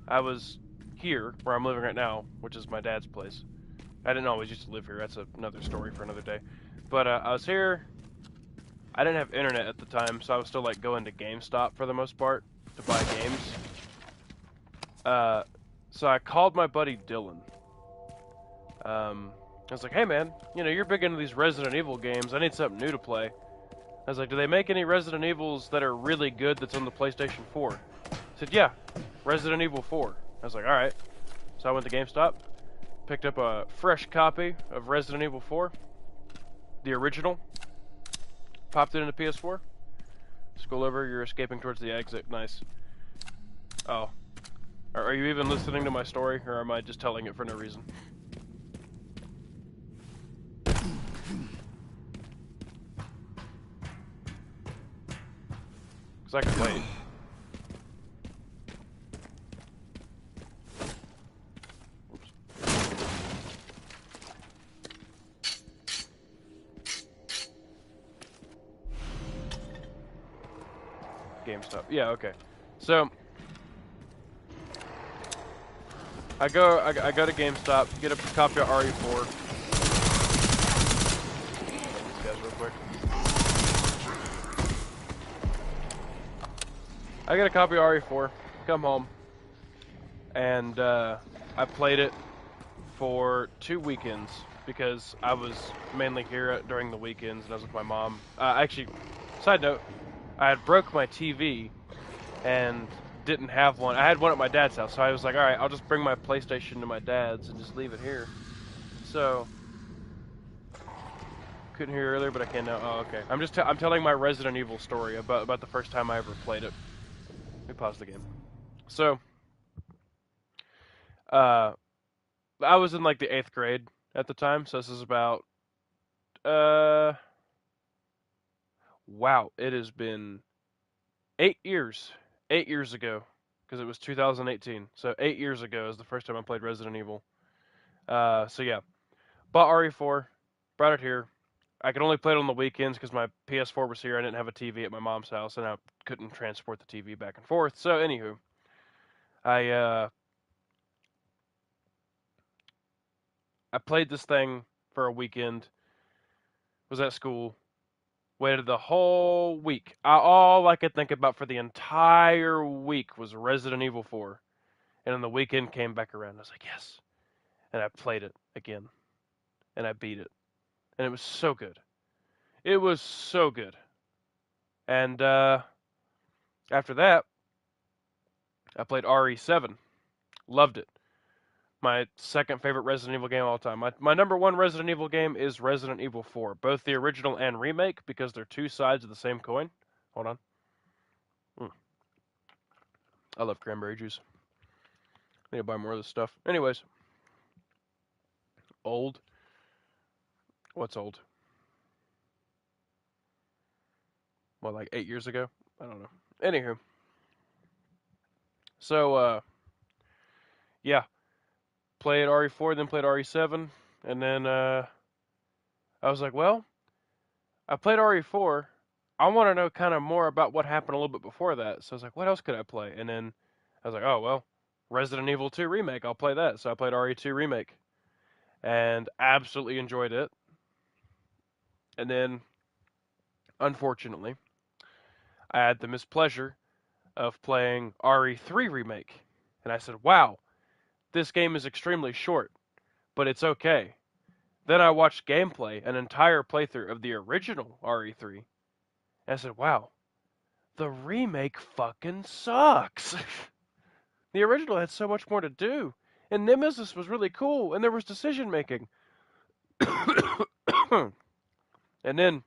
I was here, where I'm living right now, which is my dad's place. I didn't always used to live here, that's another story for another day. But I was here, I didn't have internet at the time, so I was still like going to GameStop for the most part to buy games. So I called my buddy Dylan. I was like, hey man, you know, you're big into these Resident Evil games, I need something new to play. I was like, do they make any Resident Evils that are really good that's on the PlayStation 4? He said, yeah, Resident Evil 4. I was like, alright. So I went to GameStop, picked up a fresh copy of Resident Evil 4, the original, popped it into PS4. Scroll over, you're escaping towards the exit, nice. Oh. Are you even listening to my story, or am I just telling it for no reason? Because I can wait. GameStop. Yeah, okay. So I go to GameStop, get a copy of RE4. These guys real quick. I get a copy of RE4, come home, and I played it for 2 weekends because I was mainly here during the weekends and I was with my mom. Actually, side note, I had broke my TV and didn't have one. I had one at my dad's house, so I was like, alright, I'll just bring my PlayStation to my dad's and just leave it here. So, couldn't hear earlier, but I can now. Oh, okay. I'm telling my Resident Evil story about the first time I ever played it. Let me pause the game. So, I was in like the 8th grade at the time, so this is about, wow, it has been 8 years. 8 years ago, because it was 2018. So 8 years ago is the first time I played Resident Evil. So yeah, bought RE4, brought it here. I could only play it on the weekends because my PS4 was here. I didn't have a TV at my mom's house, and I couldn't transport the TV back and forth. So anywho, I played this thing for a weekend. Was at school. Waited the whole week. All I could think about for the entire week was Resident Evil 4. And then the weekend came back around. I was like, yes. And I played it again. And I beat it. And it was so good. It was so good. And after that, I played RE7. Loved it. My second favorite Resident Evil game of all time. My number one Resident Evil game is Resident Evil 4. Both the original and remake, because they're two sides of the same coin. Hold on. I love cranberry juice. I need to buy more of this stuff. Anyways. Old. What's old? What, like 8 years ago? I don't know. Anywho. So, yeah. Played RE4, then played RE7. And then, I was like, well, I played RE4. I want to know kind of more about what happened a little bit before that. So I was like, what else could I play? And then I was like, oh well, Resident Evil 2 remake. I'll play that. So I played RE2 remake and absolutely enjoyed it. And then, unfortunately, I had the mispleasure of playing RE3 remake, and I said, wow, this game is extremely short, but it's okay. Then I watched gameplay, an entire playthrough of the original RE3, and I said, wow, the remake fucking sucks. The original had so much more to do, and Nemesis was really cool, and there was decision making. and then,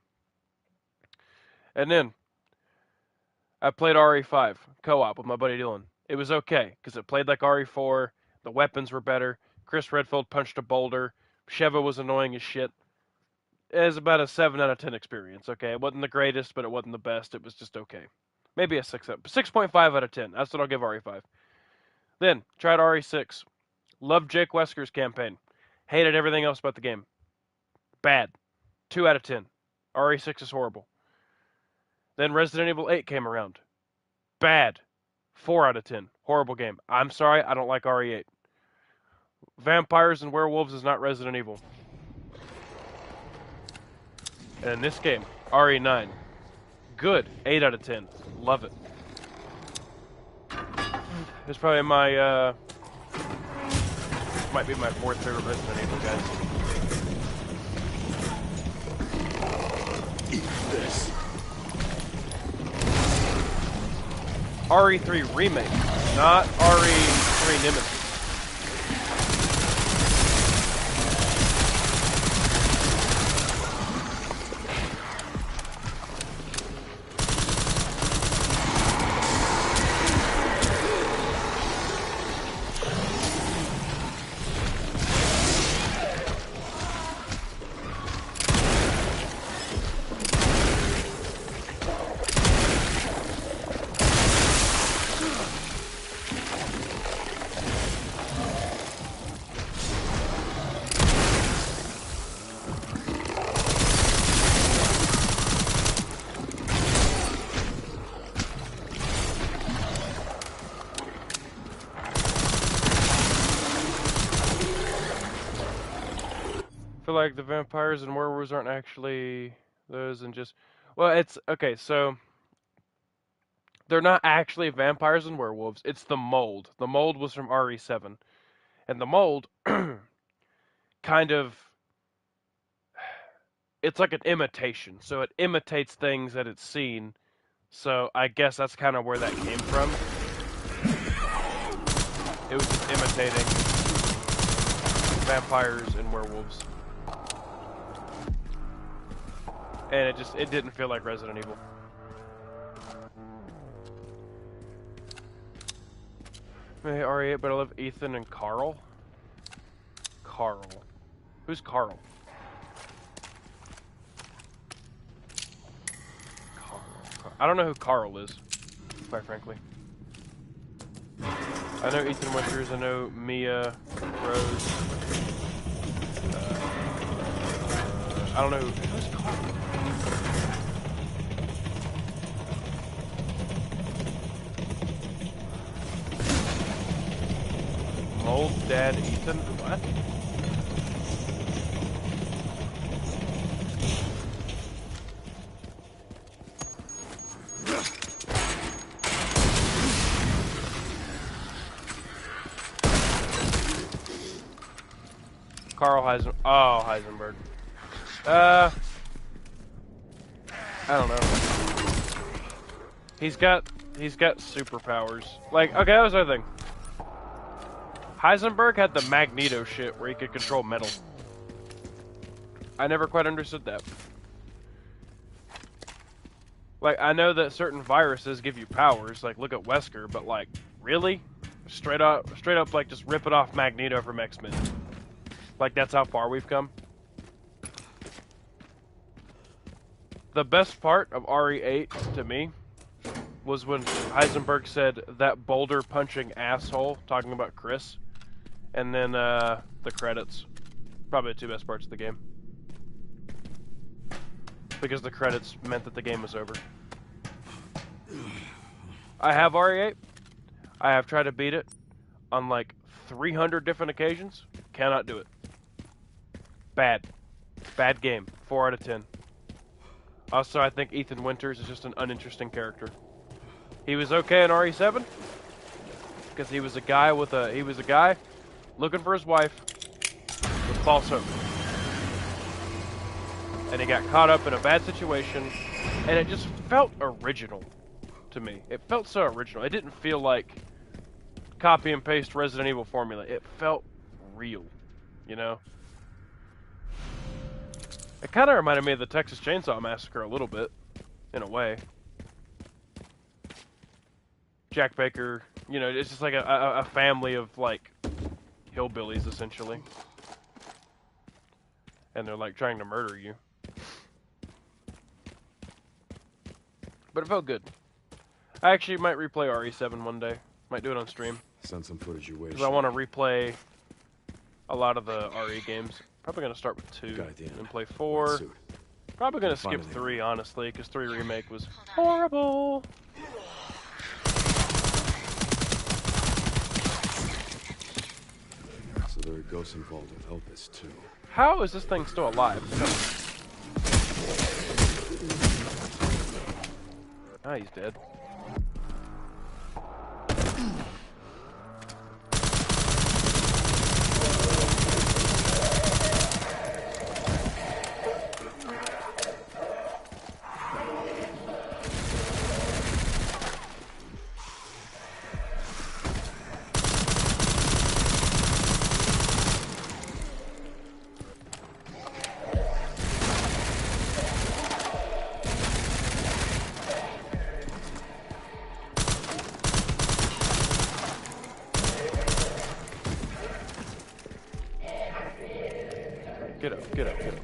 and then, I played RE5 co-op with my buddy Dylan. It was okay because it played like RE4. The weapons were better. Chris Redfield punched a boulder. Sheva was annoying as shit. It was about a 7 out of 10 experience. Okay, it wasn't the greatest, but it wasn't the best. It was just okay. Maybe a 6.5 out of 10. That's what I'll give RE5. Then tried RE6. Loved Jake Wesker's campaign. Hated everything else about the game. Bad. 2 out of 10. RE6 is horrible. Then Resident Evil 8 came around. Bad. 4 out of 10. Horrible game. I'm sorry, I don't like RE8. Vampires and Werewolves is not Resident Evil. And in this game, RE9. Good. 8 out of 10. Love it. It's probably my, might be my 4th favorite Resident Evil, guys. Eat this. RE3 Remake, not RE3 Nemesis. I feel like the vampires and werewolves aren't actually those and just... Well, it's... Okay, so... They're not actually vampires and werewolves. It's the mold. The mold was from RE7. And the mold... kind of... It's like an imitation. So it imitates things that it's seen. So I guess that's kind of where that came from. It was just imitating vampires and werewolves. And it didn't feel like Resident Evil. Hey, RE8, but I love Ethan and Carl. Carl. Who's Carl? Carl. I don't know who Carl is, quite frankly. I know Ethan Winters, I know Mia, Rose. I don't know who's Carl. Mold Dad Ethan? What? Carl Heisenberg. Oh, Heisenberg. I don't know. He's got superpowers. Like, okay, that was the other thing. Heisenberg had the Magneto shit where he could control metal. I never quite understood that. Like, I know that certain viruses give you powers, like look at Wesker, but like, really? Straight up, like just rip it off Magneto from X-Men. Like, that's how far we've come. The best part of RE8 to me was when Heisenberg said that boulder punching asshole, talking about Chris, and then the credits. Probably the two best parts of the game. because the credits meant that the game was over. I have RE8. I have tried to beat it on like 300 different occasions. Cannot do it. Bad. Bad game. 4 out of 10. Also, I think Ethan Winters is just an uninteresting character. He was okay in RE7 because he was a guy looking for his wife with false hope. And he got caught up in a bad situation, and it just felt original to me. It felt so original. It didn't feel like copy and paste Resident Evil formula. It felt real, you know? It kind of reminded me of the Texas Chainsaw Massacre a little bit, in a way. Jack Baker, you know, it's just like a family of, like, hillbillies, essentially. And they're, like, trying to murder you. But it felt good. I actually might replay RE7 one day. Might do it on stream. Send some footage your way. Because I want to replay a lot of the RE games. Probably going to start with 2 and play 4. Probably going to skip 3, honestly, because 3 Remake was horrible. So there are ghosts involved with Elpis, too. How is this thing still alive? Ah, he's dead. Get up, get up, get up.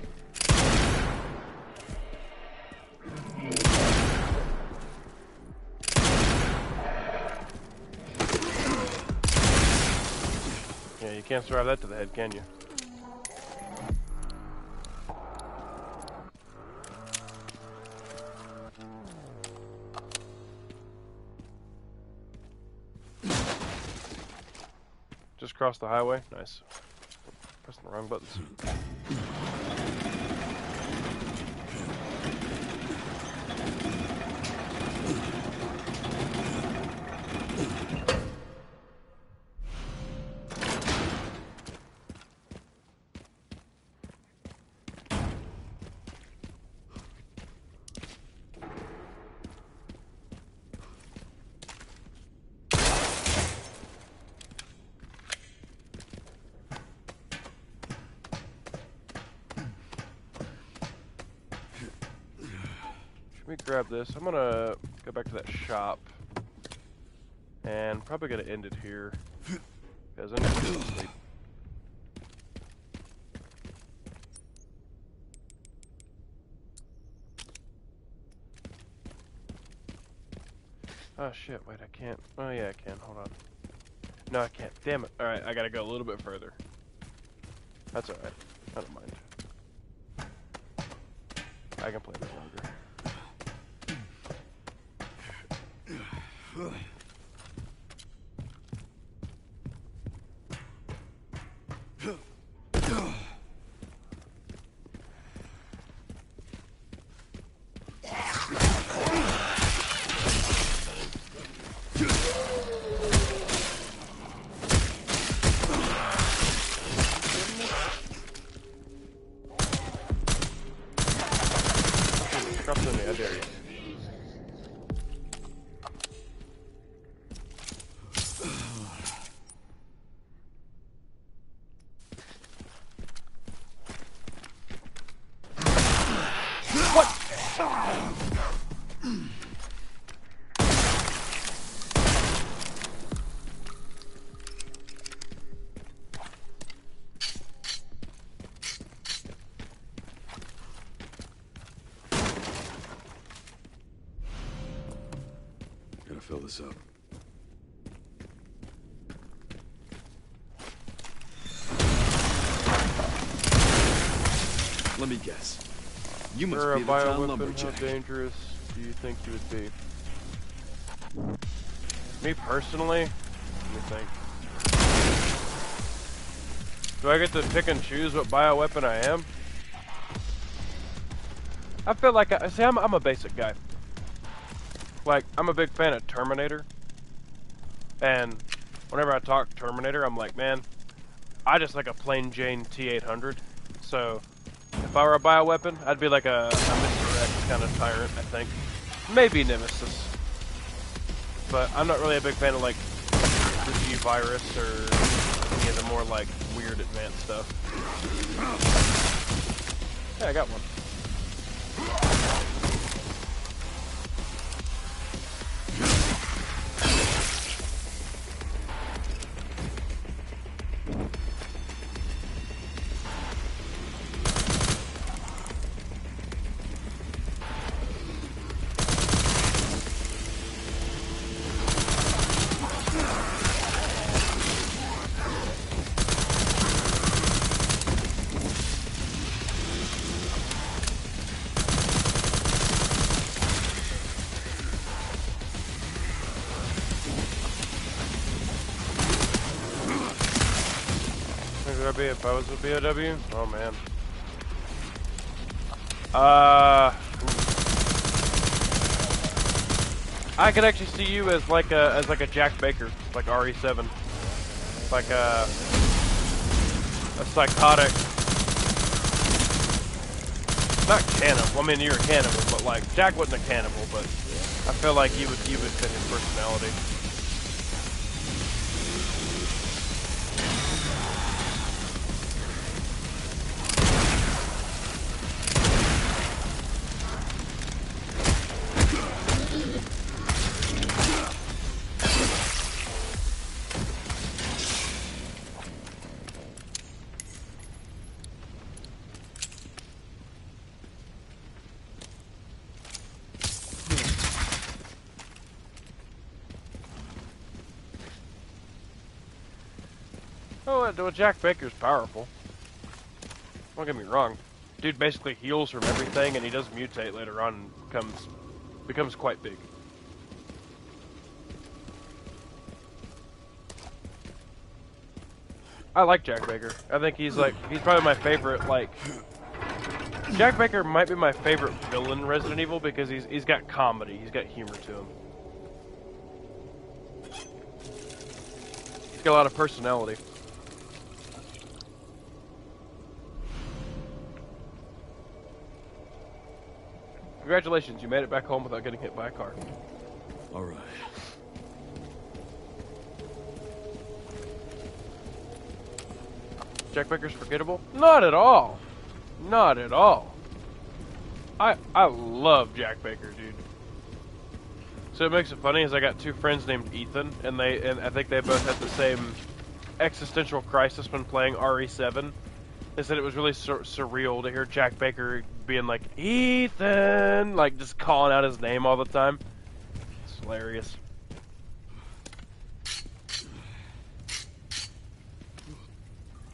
Yeah, you can't survive that to the head, can you? Just cross the highway? Nice. Pressing the wrong buttons. Let me grab this. I'm gonna go back to that shop. And probably gonna end it here. Because I need to go to sleep. Oh shit, wait, I can't. Oh yeah, I can. Hold on. No, I can't. Damn it. Alright, I gotta go a little bit further. That's alright. I don't mind. I can play a bit longer. Drop to me, I dare you. Gotta fill this up. Let me guess. You must For a be the town bioweapon, how lumberjack. dangerous do you think you would be? Me personally, let me think. Do I get to pick and choose what bioweapon I am? I feel like I'm a basic guy. Like, I'm a big fan of Terminator, and whenever I talk Terminator, I'm like, man, I just like a plain Jane T-800. So, if I were a bioweapon, I'd be like a Mr. X kind of tyrant, I think. Maybe Nemesis. But I'm not really a big fan of like the G-Virus or any of the more like weird advanced stuff. Yeah, I got one. Where would I be if I was a BOW? Oh man. I could actually see you as like a Jack Baker, like RE7, like a psychotic, not cannibal. I mean, you're a cannibal, but like Jack wasn't a cannibal, but I feel like you would fit his personality. Oh, well, Jack Baker's powerful. Don't get me wrong. Dude basically heals from everything, and he does mutate later on and becomes quite big. I like Jack Baker. I think he's probably my favorite, like... Jack Baker might be my favorite villain in Resident Evil because he's got comedy, he's got humor to him. He's got a lot of personality. Congratulations, you made it back home without getting hit by a car. All right. Jack Baker's forgettable? Not at all. Not at all. I love Jack Baker, dude. So it makes it funny is I got two friends named Ethan, and I think they both had the same existential crisis when playing RE7. They said it was really surreal to hear Jack Baker being like, Ethan! Like, just calling out his name all the time. It's hilarious.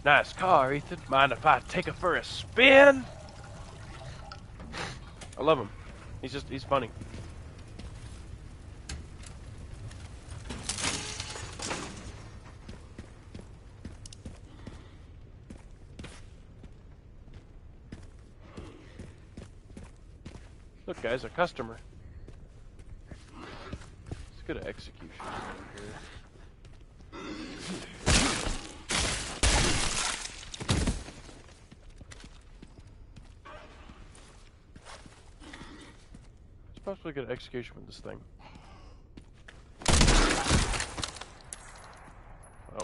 Nice car, Ethan. Mind if I take it for a spin? I love him. He's funny. Look, guys, a customer. Let's go to execution here. Let's possibly get an execution with this thing. Oh,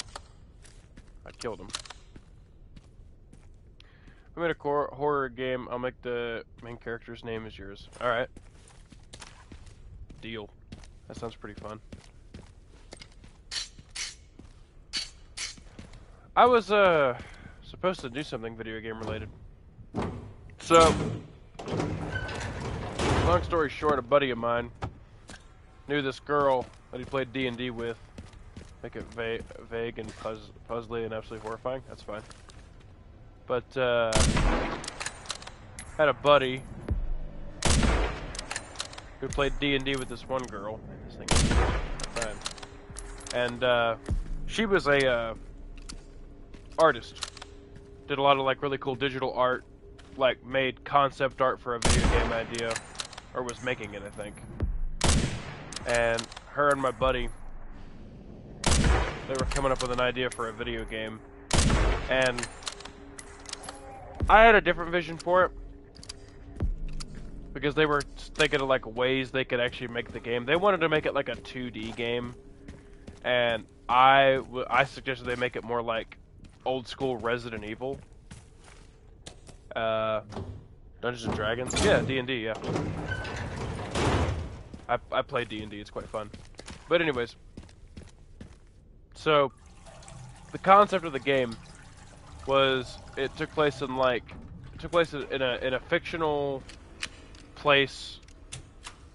I killed him. I made a horror game. I'll make the main character's name as yours. Alright. Deal. That sounds pretty fun. I was, supposed to do something video game related. So, long story short, a buddy of mine knew this girl that he played D&D with. Make it vague and puzzly and absolutely horrifying. That's fine. But, had a buddy who played D&D with this one girl. This thing is fine. And she was a artist. Did a lot of like really cool digital art, like made concept art for a video game idea, or was making it, I think. And her and my buddy, they were coming up with an idea for a video game, and I had a different vision for it because they were thinking of like ways they could actually make the game. They wanted to make it like a 2D game, and I suggested they make it more like old school Resident Evil. Dungeons and Dragons? Yeah, D&D, yeah. I play D&D, it's quite fun. But anyways, so the concept of the game was it took place in a fictional place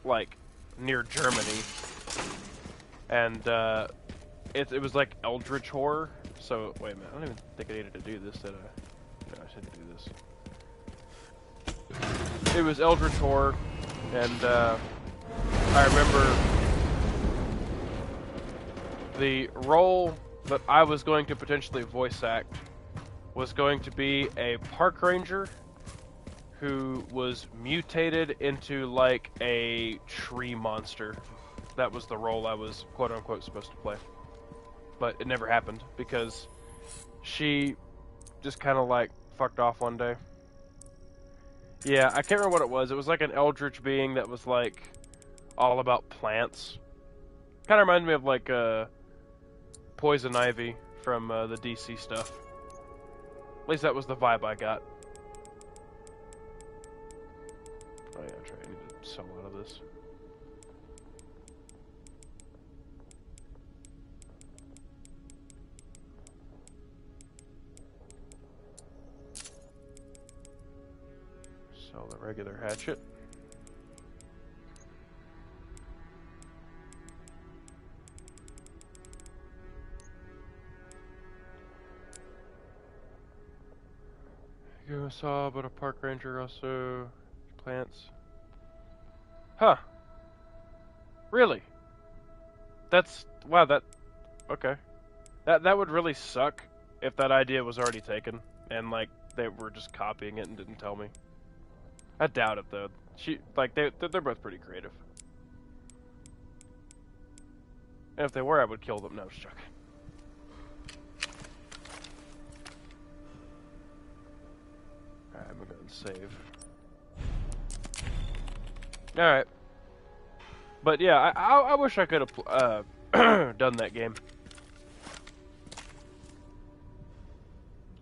like near Germany, and it was like eldritch horror. So wait a minute, I don't even think I needed to do this, did I? No, I shouldn't do this. It was eldritch horror, and I remember the role that I was going to potentially voice act was going to be a park ranger who was mutated into like a tree monster. That was the role I was quote unquote supposed to play. But it never happened because she just kind of like fucked off one day. Yeah, I can't remember what it was. It was like an eldritch being that was like all about plants. Kind of reminded me of like Poison Ivy from the DC stuff. At least that was the vibe I got. Oh yeah, I need to sell out of this. Sell the regular hatchet. You saw, but a park ranger also plants. Huh. Really? That's wow. That okay. That would really suck if that idea was already taken and like they were just copying it and didn't tell me. I doubt it though. They're both pretty creative. And if they were, I would kill them. No, just joking. Alright, I'm gonna go and save. Alright. But yeah, I wish I could have done that game.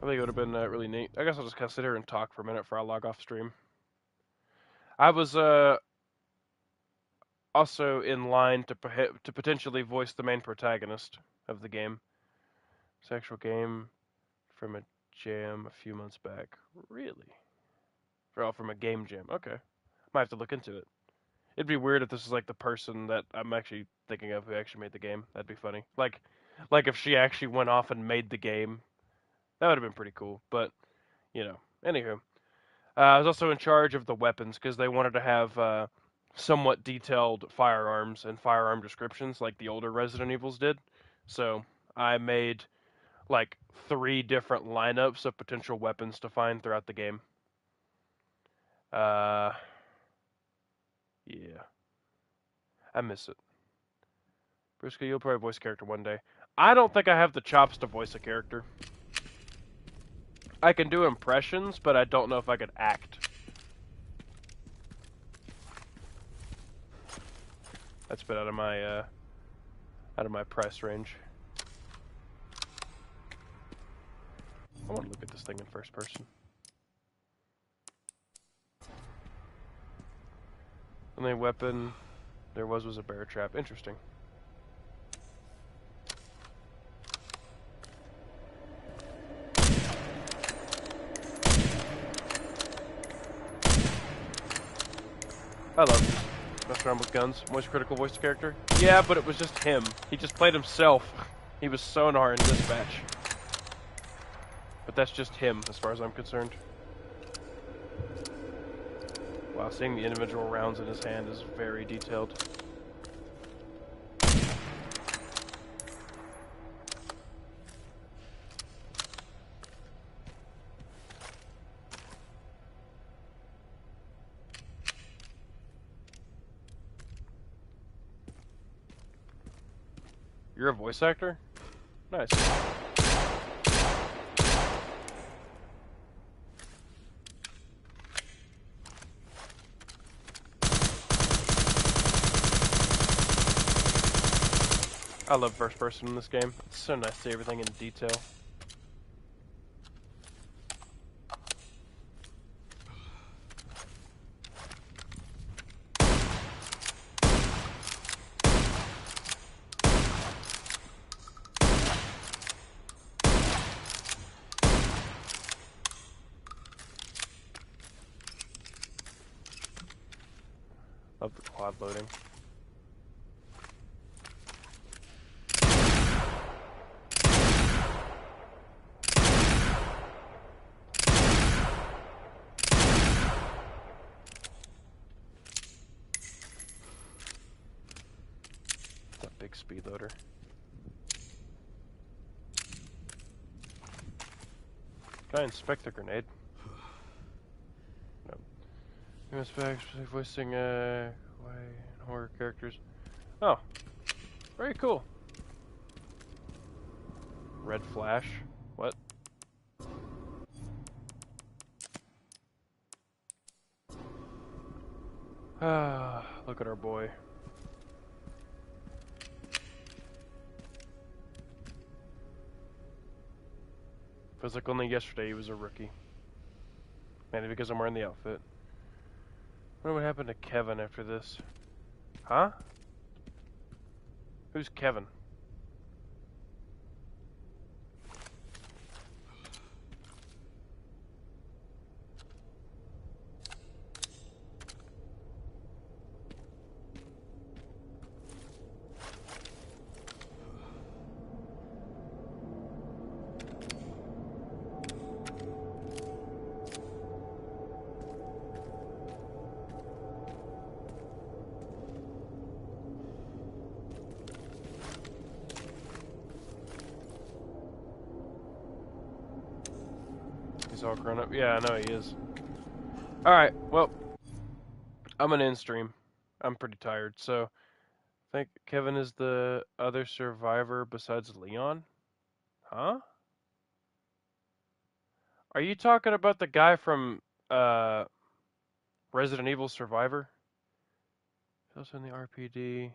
I think it would have been really neat. I guess I'll just kind of sit here and talk for a minute before I log off stream. I was also in line to potentially voice the main protagonist of the game. It's an actual game from a jam a few months back. Really? From a game jam. Okay. Might have to look into it. It'd be weird if this is like the person that I'm actually thinking of who actually made the game. That'd be funny. Like if she actually went off and made the game. That would have been pretty cool. But, you know. Anywho. I was also in charge of the weapons because they wanted to have somewhat detailed firearms and firearm descriptions like the older Resident Evils did. So I made like 3 different lineups of potential weapons to find throughout the game. Yeah. I miss it. Briscoe, you'll probably voice a character one day. I don't think I have the chops to voice a character. I can do impressions, but I don't know if I could act. That's a bit out of my price range. I want to look at this thing in first person. The only weapon there was a bear trap. Interesting. I love this. Mess around with guns. Moist critical voice character. Yeah, but it was just him. He just played himself. He was Sonar in Dispatch. But that's just him, as far as I'm concerned. Wow. seeing the individual rounds in his hand is very detailed. You're a voice actor? Nice. I love first person in this game. It's so nice to see everything in detail. Love the quad loading. That big speed loader. Can I inspect the grenade? No. You must be actually voicing horror characters. Oh, very cool. Red flash. What? Ah, look at our boy. Feels like only yesterday he was a rookie. Maybe because I'm wearing the outfit. I wonder what happened to Kevin after this. Huh? Who's Kevin? He's all grown up. Yeah, I know he is. Alright, well, I'm gonna end stream. I'm pretty tired, so I think Kevin is the other survivor besides Leon? Huh? Are you talking about the guy from Resident Evil Survivor? He's also in the RPD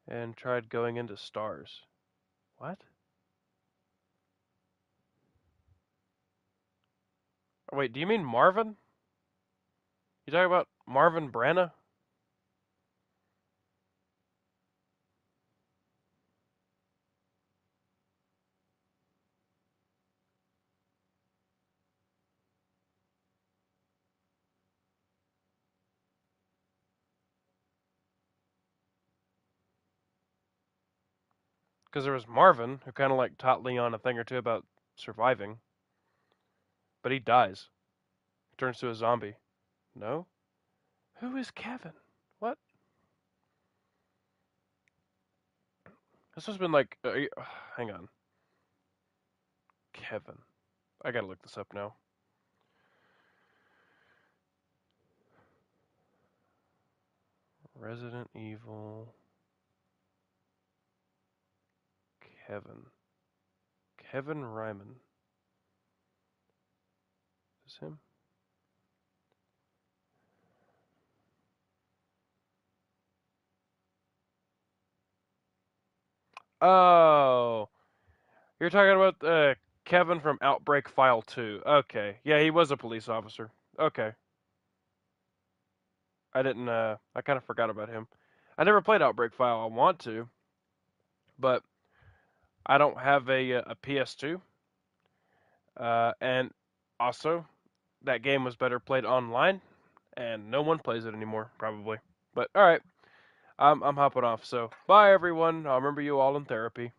and tried going into stars. What? Oh, wait, do you mean Marvin? You talking about Marvin Branna? Because there was Marvin, who kind of like taught Leon a thing or two about surviving. But he dies. He turns to a zombie. No? Who is Kevin? What? This has been like... hang on. Kevin. I gotta look this up now. Resident Evil... Kevin. Kevin Ryman. Is this him? Oh, you're talking about Kevin from Outbreak File 2. Okay. Yeah, he was a police officer. Okay. I didn't, I kind of forgot about him. I never played Outbreak File. I want to, but I don't have a PS2. And also, that game was better played online, and no one plays it anymore, probably. But, alright. I'm hopping off, so bye everyone. I'll remember you all in therapy.